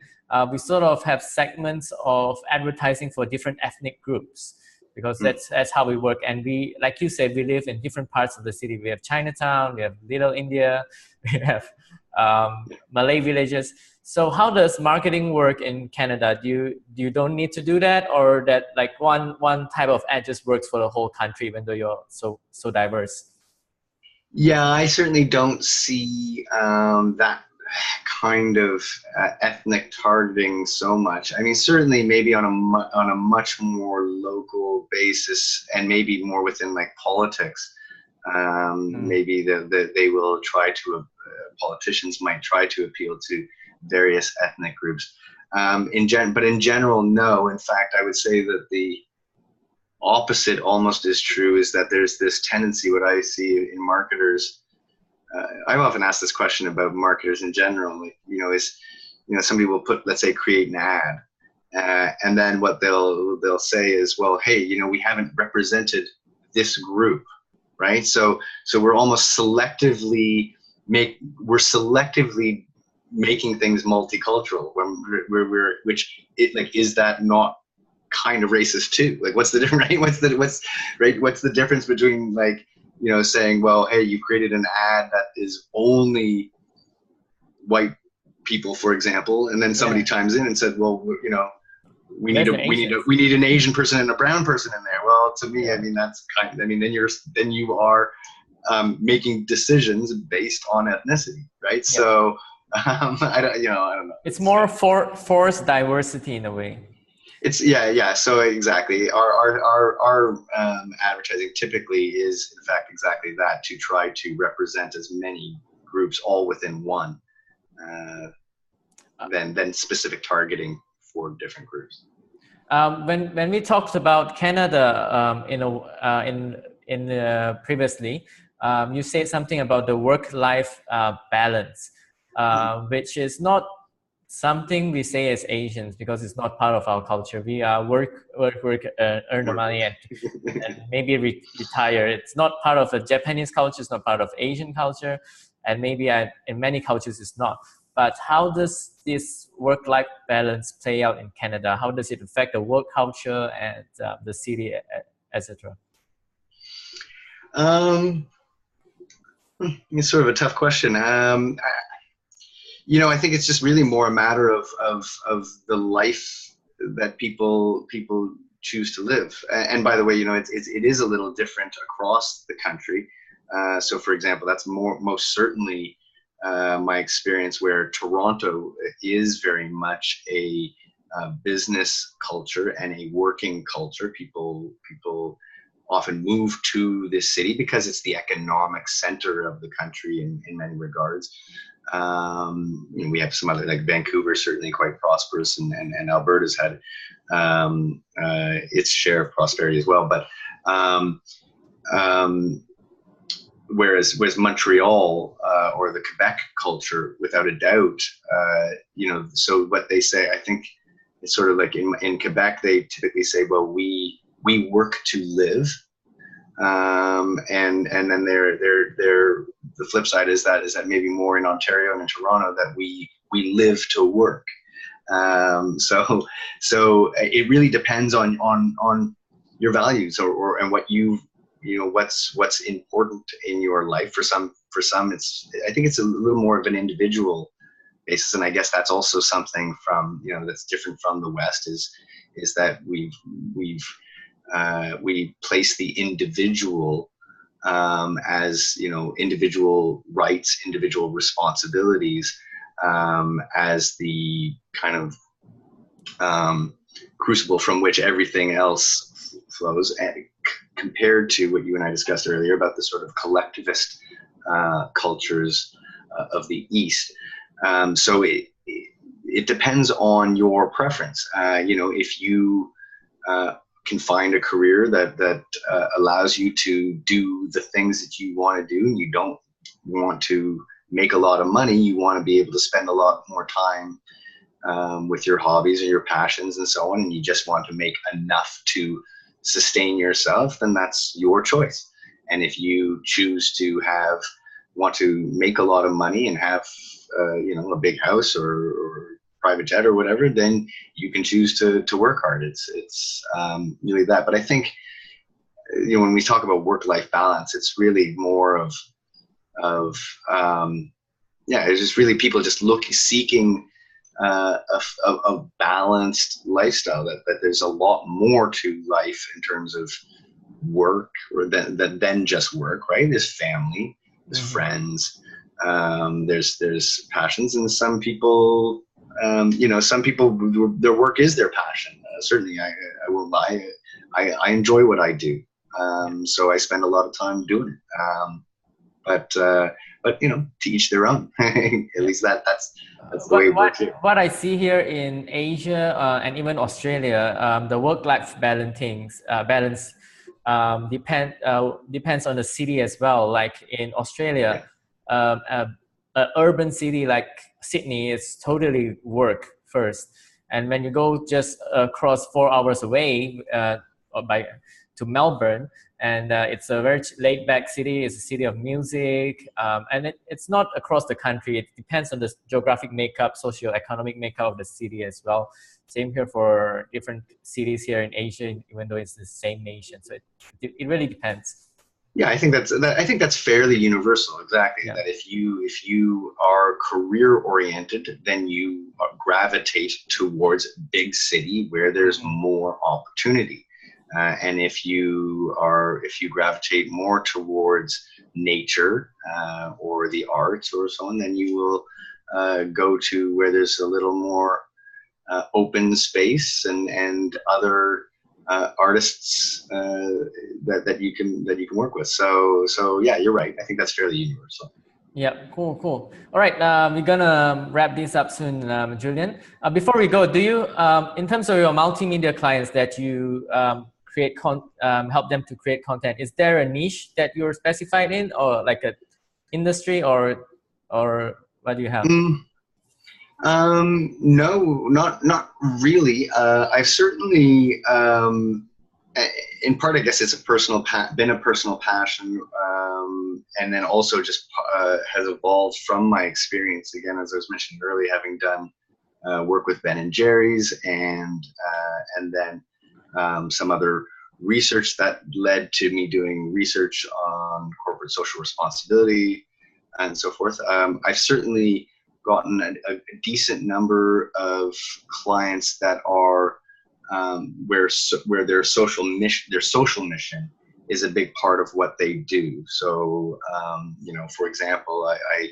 we sort of have segments of advertising for different ethnic groups, because that's how we work. And we, like you said, we live in different parts of the city. We have Chinatown, we have Little India, we have Malay villages. So how does marketing work in Canada? You don't need to do that, or that like one type of ad just works for the whole country, even though you're so diverse? Yeah, I certainly don't see that kind of ethnic targeting so much. I mean, certainly maybe on on a much more local basis, and maybe more within like politics. Maybe they will try to, politicians might try to appeal to various ethnic groups. But in general, no. In fact, I would say that the opposite almost is true, is that there's this tendency, what I see in marketers, I've often asked this question about marketers in general, like, somebody will put, let's say, create an ad, and then what they'll say is, well, hey, we haven't represented this group, right? So we're almost selectively making things multicultural, is that not kind of racist too? Like, what's the difference, right? What's the difference between, like, saying, well, hey, you created an ad that is only white people, for example, and then somebody chimes in and said, well, we need an Asian person and a brown person in there. Well, to me, I mean, that's then you are making decisions based on ethnicity, right? So I don't know. It's more forced diversity in a way. It's yeah. So exactly, our advertising typically is, in fact, exactly that, to try to represent as many groups all within one, than specific targeting for different groups. When we talked about Canada, previously, you said something about the work-life balance, which is not something we say as Asians, because it's not part of our culture. We are work, earn the money, and maybe retire. It's not part of the Japanese culture. It's not part of Asian culture, and maybe in many cultures it's not. But how does this work-life balance play out in Canada? How does it affect the work culture and the city, etc.? It's sort of a tough question. I think it's just really more a matter of the life that people choose to live. And by the way, it is a little different across the country. So, for example, that's most certainly my experience, where Toronto is very much a business culture and a working culture. People often move to this city because it's the economic center of the country in many regards. We have some other, like Vancouver, certainly quite prosperous, and Alberta's had its share of prosperity as well. But whereas Montreal or the Quebec culture, without a doubt, so what they say, I think it's sort of like in Quebec, they typically say, well, we work to live, and then the flip side is that maybe more in Ontario and in Toronto, that we live to work. So it really depends on your values, and what what's important in your life. For some, I think it's a little more of an individual basis, and I guess that's also something from that's different from the West, is that we place the individual as individual rights, individual responsibilities, as the kind of crucible from which everything else flows, compared to what you and I discussed earlier about the sort of collectivist cultures of the East. So it depends on your preference. If you can find a career that allows you to do the things that you want to do, and you don't want to make a lot of money, you want to be able to spend a lot more time with your hobbies and your passions and so on, and you just want to make enough to sustain yourself, then that's your choice. And if you choose to want to make a lot of money and have a big house or private jet or whatever, then you can choose to work hard. It's really that. But I think when we talk about work-life balance, it's really more of yeah, it's just really people just seeking a balanced lifestyle, that there's a lot more to life in terms of work, or than just work, right? There's family, there's Mm-hmm. friends, there's passions, and some people, some people, their work is their passion. Certainly, I won't lie, I enjoy what I do, so I spend a lot of time doing it. But to each their own. At Yeah. least that's the way What it what works here. what I see here in Asia and even Australia, the work-life balance depends on the city as well. Like in Australia, Yeah, a urban city like Sydney is totally work first, and when you go just across 4 hours away or by to Melbourne, and it's a very laid-back city. It's a city of music, and it's not across the country. It depends on the geographic makeup, socio-economic makeup of the city as well. Same here for different cities here in Asia, even though it's the same nation. So it really depends. yeah. I think that's fairly universal. Exactly. Yeah. That if you are career oriented, then you gravitate towards big city where there's Mm-hmm. more opportunity. And if you gravitate more towards nature, or the arts or so on, then you will go to where there's a little more open space, and other artists that you can work with. So yeah, you're right. I think that's fairly universal. Yeah, cool, cool. All right, we're gonna wrap this up soon, Julian. Before we go, do you, in terms of your multimedia clients that you help them to create content, is there a niche that you're specified in, or like a industry, or what do you have? Mm, no, not really. I've certainly, in part, I guess it's been a personal passion, and then also just has evolved from my experience. Again, as I was mentioning earlier, having done work with Ben and Jerry's, and then some other research that led to me doing research on corporate social responsibility and so forth. I've certainly gotten a decent number of clients that are where their social mission is a big part of what they do. So, for example, I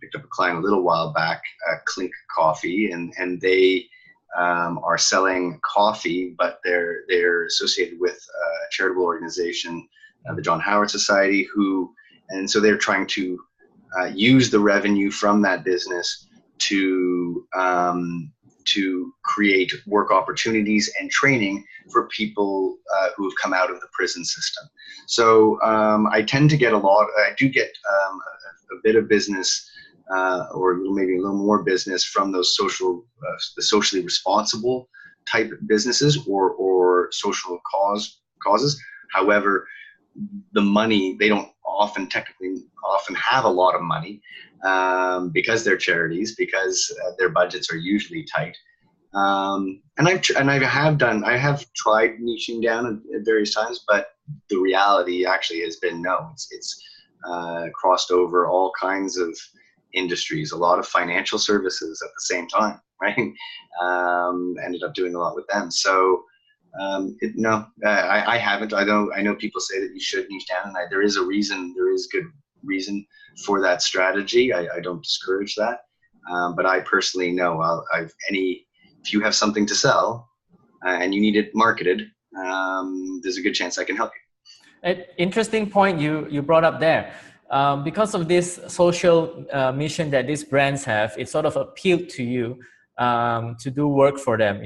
picked up a client a little while back, Clink Coffee, and they are selling coffee, but they're associated with a charitable organization, the John Howard Society, and so they're trying to use the revenue from that business to create work opportunities and training for people who have come out of the prison system. So I tend to get I do get a bit of business, or maybe a little more business from those the socially responsible type businesses, or social causes. However, the money, they don't often have a lot of money, because they're charities, because their budgets are usually tight. And I have tried niching down at various times, but the reality actually has been no. It's crossed over all kinds of industries, a lot of financial services at the same time, right? Ended up doing a lot with them. So no, I haven't. I know people say that you should niche down, and there is good reason for that strategy. I don't discourage that, but I personally know if you have something to sell, and you need it marketed, there's a good chance I can help you. An interesting point you brought up there. Because of this social mission that these brands have, it sort of appealed to you to do work for them.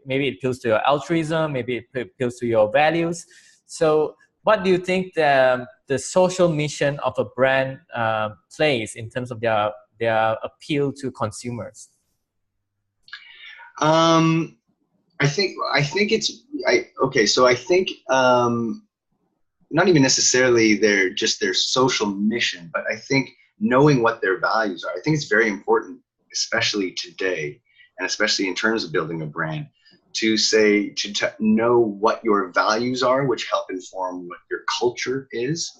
Maybe it appeals to your altruism, maybe it appeals to your values. So what do you think the social mission of a brand plays in terms of their appeal to consumers? I think okay. So I think not even necessarily their social mission, but I think knowing what their values are. I think it's very important, especially today, and especially in terms of building a brand, to know what your values are, which help inform what your culture is.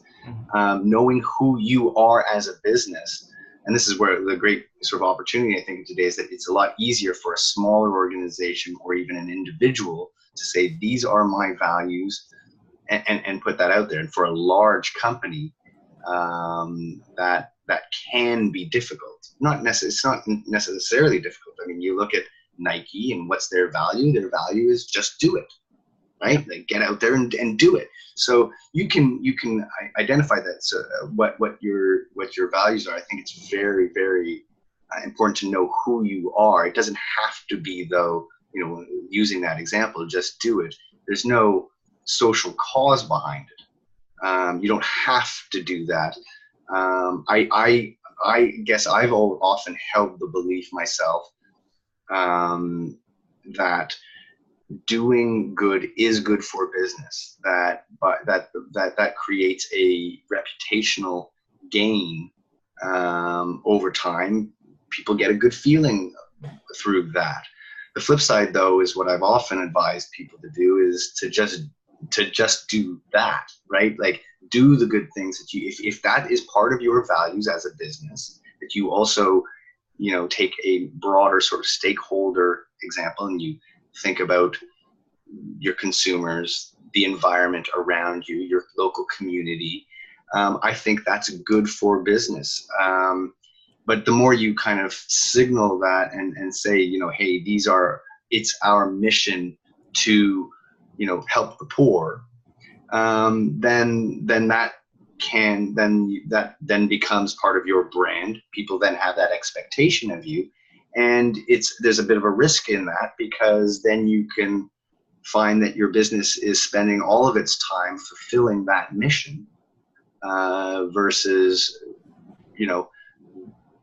Knowing who you are as a business, and this is where the great sort of opportunity I think today is, that it's a lot easier for a smaller organization or even an individual to say, these are my values, and put that out there. And for a large company, that can be difficult. It's not necessarily difficult. I mean, you look at Nike, and what's their value? Their value is just do it, right? Like, get out there and do it. So you can identify that. So what your values are. I think it's very, very important to know who you are. It doesn't have to be, though, using that example, just do it. There's no social cause behind it. You don't have to do that. I guess I've often held the belief myself that doing good is good for business. That creates a reputational gain over time. People get a good feeling through that. The flip side, though, is what I've often advised people to do, is to just do that, right? Like, do the good things that if that is part of your values as a business, that you also, take a broader sort of stakeholder example, and you think about your consumers, the environment around you, your local community. I think that's good for business. But the more you kind of signal that and say, hey, it's our mission to, help the poor, then that becomes part of your brand. People then have that expectation of you, and there's a bit of a risk in that, because then you can find that your business is spending all of its time fulfilling that mission, versus,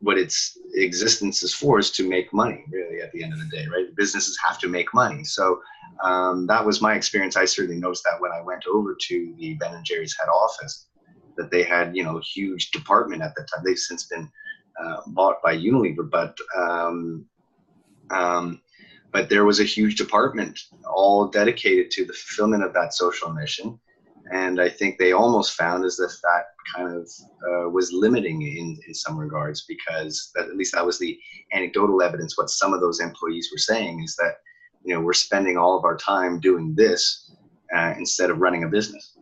what its existence is for, is to make money, really, at the end of the day, right? Businesses have to make money. So that was my experience. I certainly noticed that when I went over to the Ben & Jerry's head office, that they had, a huge department at the time. They've since been bought by Unilever, but there was a huge department all dedicated to the fulfillment of that social mission. And I think they almost found as if that kind of was limiting in some regards, because at least that was the anecdotal evidence. What some of those employees were saying is that, we're spending all of our time doing this instead of running a business.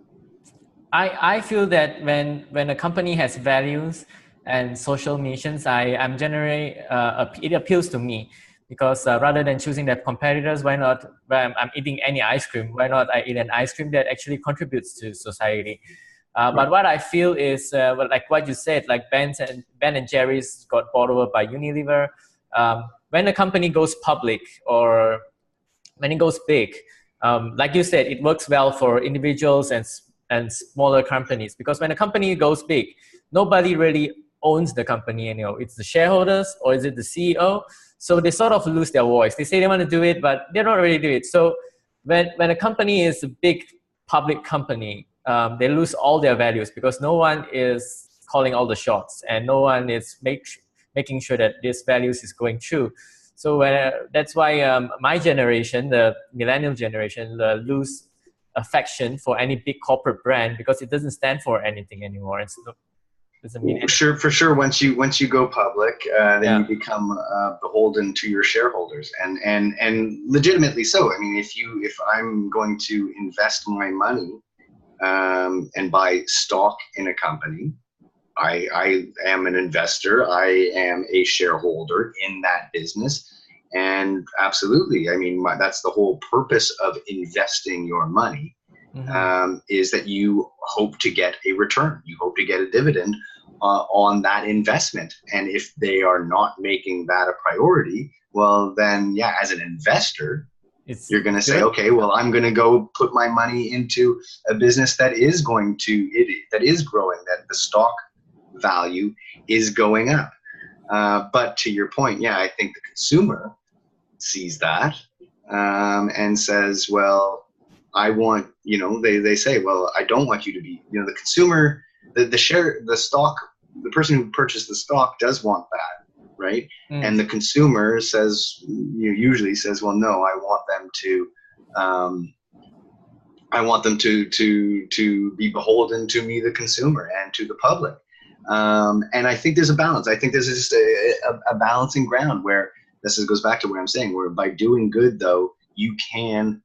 I feel that when a company has values and social missions, I'm generally it appeals to me, because rather than choosing their competitors, why not, when I'm eating any ice cream, why not I eat an ice cream that actually contributes to society? But what I feel is, like what you said, like Ben & Jerry's got bought over by Unilever. When a company goes public, or when it goes big, like you said, it works well for individuals and smaller companies, because when a company goes big, nobody really owns the company anymore. It's the shareholders, or is it the CEO? So they sort of lose their voice. They say they want to do it, but they don't really do it. So when a company is a big public company, they lose all their values, because no one is calling all the shots, and no one is making sure that these values is going through. So that's why my generation, the millennial generation, lose affection for any big corporate brand, because it doesn't stand for anything anymore. It doesn't mean anything. For sure. Once you go public, then you become beholden to your shareholders, and legitimately so. I mean, if I'm going to invest my money and buy stock in a company, I am an investor. I am a shareholder in that business. And absolutely, I mean, that's the whole purpose of investing your money, is that you hope to get a return. You hope to get a dividend on that investment. And if they are not making that a priority, well, then, yeah, as an investor, you're going to say, okay, well, I'm going to go put my money into a business that is growing, that the stock value is going up. But to your point, yeah, I think the consumer sees that and says, well, I want, they say, well, I don't want you to be, the consumer, the stock, the person who purchased the stock does want that, right? And the consumer says, usually says, well, no, I want them to be beholden to me, the consumer, and to the public. And I think there's a balance. I think there's just a balancing ground where goes back to where I'm saying, where by doing good though, you can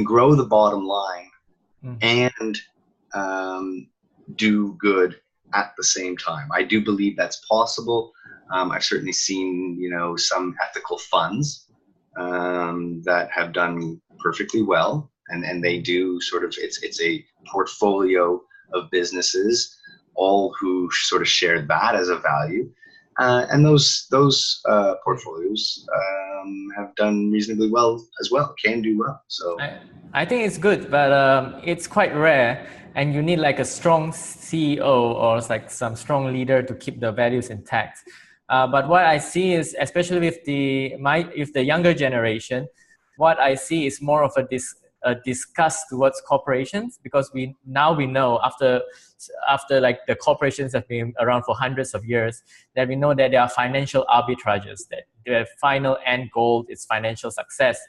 grow the bottom line and do good at the same time. I do believe that's possible. I've certainly seen, some ethical funds that have done perfectly well, and they do sort of, it's a portfolio of businesses, all who sort of share that as a value, and those portfolios have done reasonably well as well, can do well. So I think it's good, but it's quite rare, and you need like a strong CEO or like some strong leader to keep the values intact. But what I see is, especially with the younger generation, what I see is more of a disgust towards corporations, because we know after like the corporations have been around for hundreds of years, that we know that there are financial arbitrages, that their final end goal is financial success,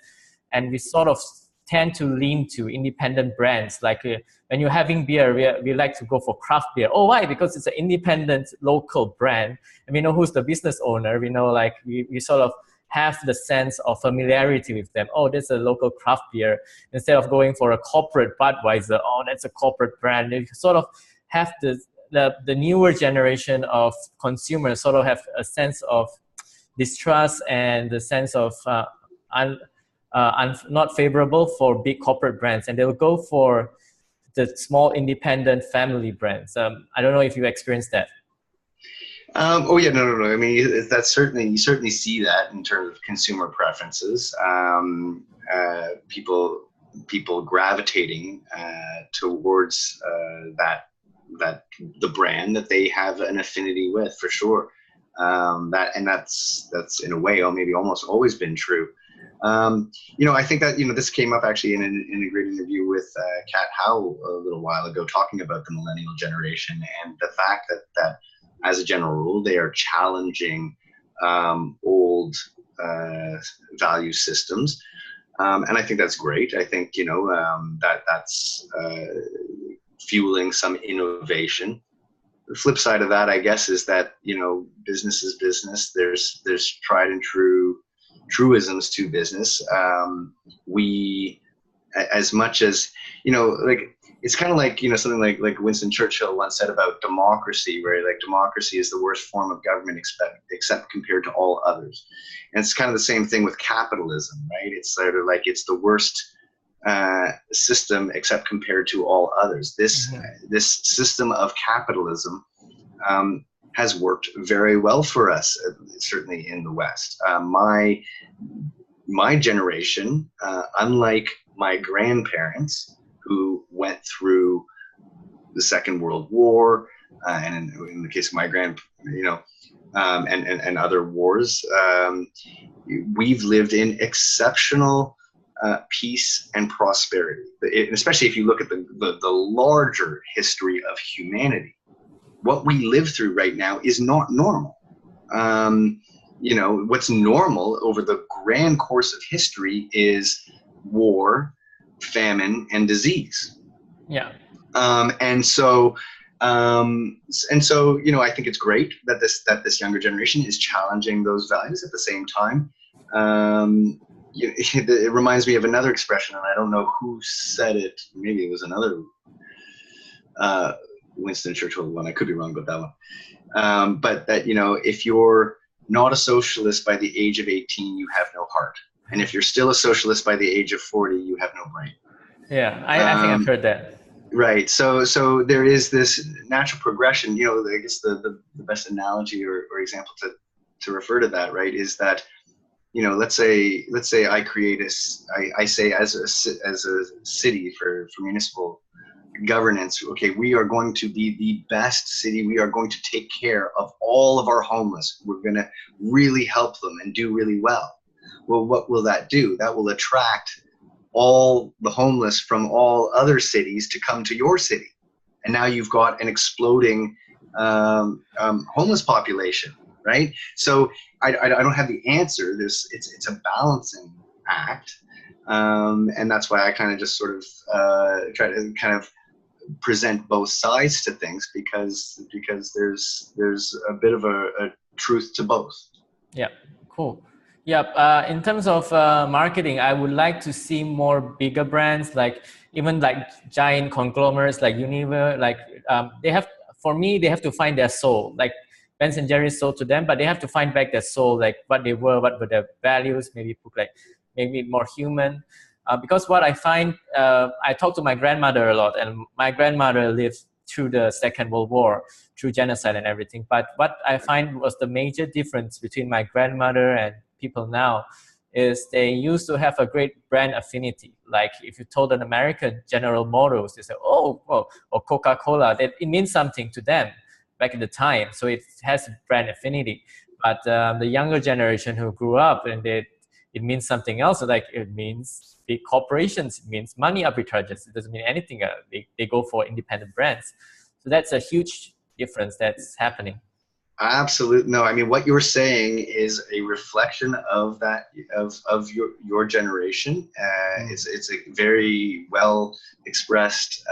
and we sort of tend to lean to independent brands. Like when you're having beer, we like to go for craft beer. Oh, why? Because it's an independent local brand, and we know who's the business owner. We know, like we sort of have the sense of familiarity with them. Oh, there's a local craft beer, instead of going for a corporate Budweiser. Oh, that's a corporate brand. You sort of have the newer generation of consumers sort of have a sense of distrust and the sense of not favorable for big corporate brands, and they'll go for the small independent family brands. I don't know if you experienced that. Oh yeah, no. I mean, you certainly see that in terms of consumer preferences. People gravitating towards the brand that they have an affinity with, for sure. That's in a way, or maybe almost always been true. I think that, this came up actually in a great interview with Kat Howe a little while ago, talking about the millennial generation and the fact that as a general rule, they are challenging old value systems. And I think that's great. I think, that's fueling some innovation. The flip side of that, I guess, is that, business is business. There's tried and true truisms to business. We, as much as, it's kind of like, something like Winston Churchill once said about democracy, where like democracy is the worst form of government except compared to all others. And it's kind of the same thing with capitalism, right? It's sort of like it's the worst system except compared to all others. This system of capitalism has worked very well for us, certainly in the West. My generation, unlike my grandparents, who went through the Second World War, and in the case of my and other wars, we've lived in exceptional peace and prosperity. Especially if you look at the larger history of humanity, what we live through right now is not normal. What's normal over the grand course of history is war, famine, and disease. Yeah. And so I think it's great that this younger generation is challenging those values. At the same time, it reminds me of another expression, and I don't know who said it. Maybe it was another Winston Churchill one. I could be wrong about that one. But that, if you're not a socialist by the age of 18, you have no heart. And if you're still a socialist by the age of 40, you have no brain. Yeah, I think I've heard that. Right. So there is this natural progression. I guess the best analogy or example to refer to that, right, is that, let's say I create I say as a city for municipal governance, okay, we are going to be the best city. We are going to take care of all of our homeless. We're going to really help them and do really well. Well, what will that do? That will attract all the homeless from all other cities to come to your city. And now you've got an exploding homeless population, right? So I don't have the answer. It's a balancing act. And that's why I kind of just sort of try to kind of present both sides to things, because there's a bit of a truth to both. Yeah, cool. Yeah, in terms of marketing, I would like to see more bigger brands, like even like giant conglomerates like Unilever. Like they have, for me, they have to find their soul. Like Ben and Jerry's sold to them, but they have to find back their soul, like what they were, what were their values. Maybe put like maybe more human. Because what I find, I talk to my grandmother a lot, and my grandmother lived through the Second World War, through genocide and everything. But what I find was the major difference between my grandmother and people now is they used to have a great brand affinity. Like if you told an American General Motors, they say, oh, well, or Coca-Cola, that it means something to them back in the time. So it has brand affinity. But the younger generation who grew up, and it means something else. Like it means big corporations, it means money arbitrages. It doesn't mean anything. They go for independent brands. So that's a huge difference that's happening. Absolutely. No, I mean, what you're saying is a reflection of that, of your generation. It's a very well expressed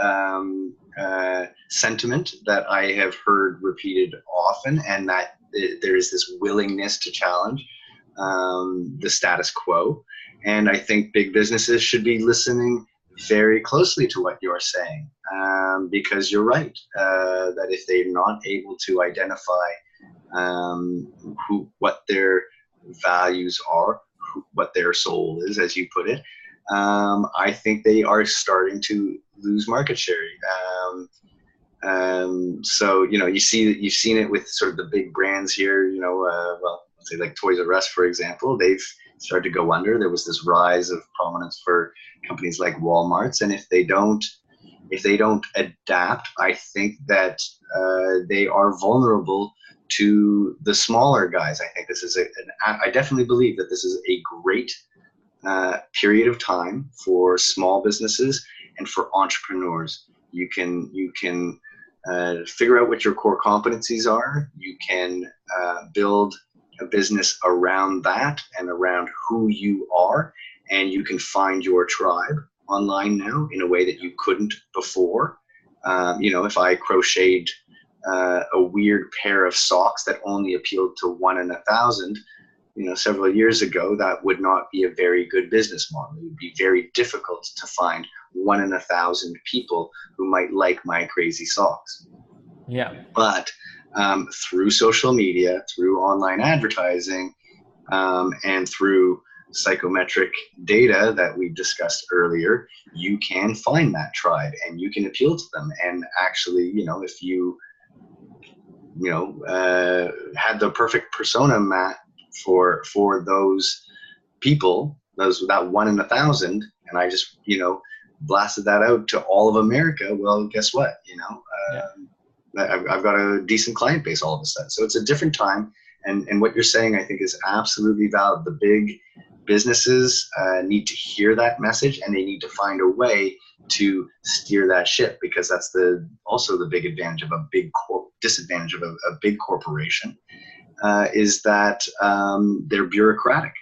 sentiment that I have heard repeated often, and that there is this willingness to challenge the status quo. And I think big businesses should be listening very closely to what you're saying, because you're right, that if they're not able to identify what their values are, what their soul is, as you put it, I think they are starting to lose market share. So you've seen it with sort of the big brands here. Well, say like Toys R Us, for example, they've started to go under. There was this rise of prominence for companies like Walmart's, and if they don't adapt, I think that they are vulnerable to the smaller guys. I think this is I definitely believe that this is a great period of time for small businesses and for entrepreneurs. You can figure out what your core competencies are. You can build a business around that and around who you are, and you can find your tribe online now in a way that you couldn't before. If I crocheted a weird pair of socks that only appealed to 1 in 1,000, several years ago, that would not be a very good business model. It would be very difficult to find 1 in 1,000 people who might like my crazy socks. Yeah. But through social media, through online advertising, and through psychometric data that we discussed earlier, you can find that tribe and you can appeal to them. And actually, if you had the perfect persona map for those people, that 1 in 1,000, and I just blasted that out to all of America, well, guess what? I've got a decent client base all of a sudden. So it's a different time, and what you're saying, I think, is absolutely valid. The big businesses need to hear that message, and they need to find a way to steer that ship, because that's also the big advantage of a big disadvantage of a big corporation, is that they're bureaucratic,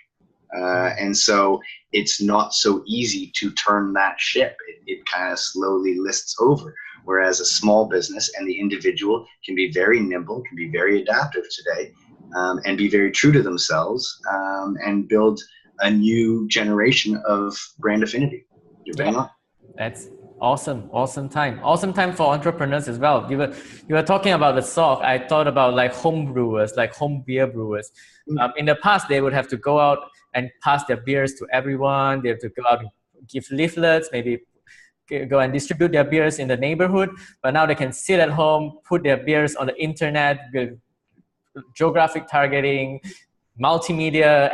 and so it's not so easy to turn that ship. It kind of slowly lists over. Whereas a small business and the individual can be very nimble, can be very adaptive today, and be very true to themselves, and build a new generation of brand affinity. You're bang on. That's awesome. Awesome time for entrepreneurs as well. You were talking about the sock. I thought about like home brewers, like home beer brewers. In the past, they would have to go out and pass their beers to everyone. They have to go out and give leaflets, maybe go and distribute their beers in the neighborhood. But now they can sit at home, put their beers on the internet with geographic targeting, multimedia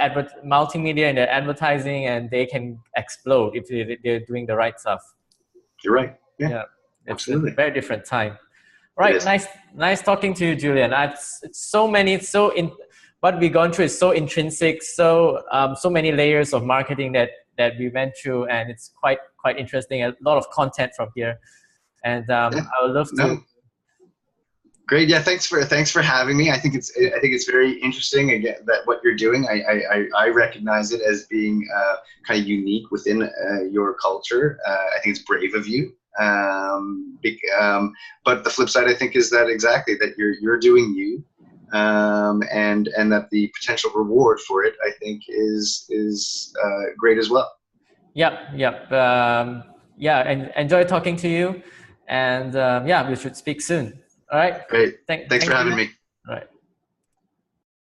in their advertising, and they can explode if they're doing the right stuff. You're right. Yeah, it's absolutely a very different time. Right, nice talking to you, Julian. What we've gone through is so intrinsic, so many layers of marketing that we went through, and it's quite interesting. A lot of content from here, and I would love to. Great, yeah. Thanks for having me. I think it's very interesting again that what you're doing. I recognize it as being kind of unique within your culture. I think it's brave of you But the flip side, I think, is that exactly that you're doing you, and that the potential reward for it, I think, is great as well. Yep. Yeah, and enjoy talking to you, and yeah, we should speak soon. All right. Great. Thanks Thank for you, having man. me.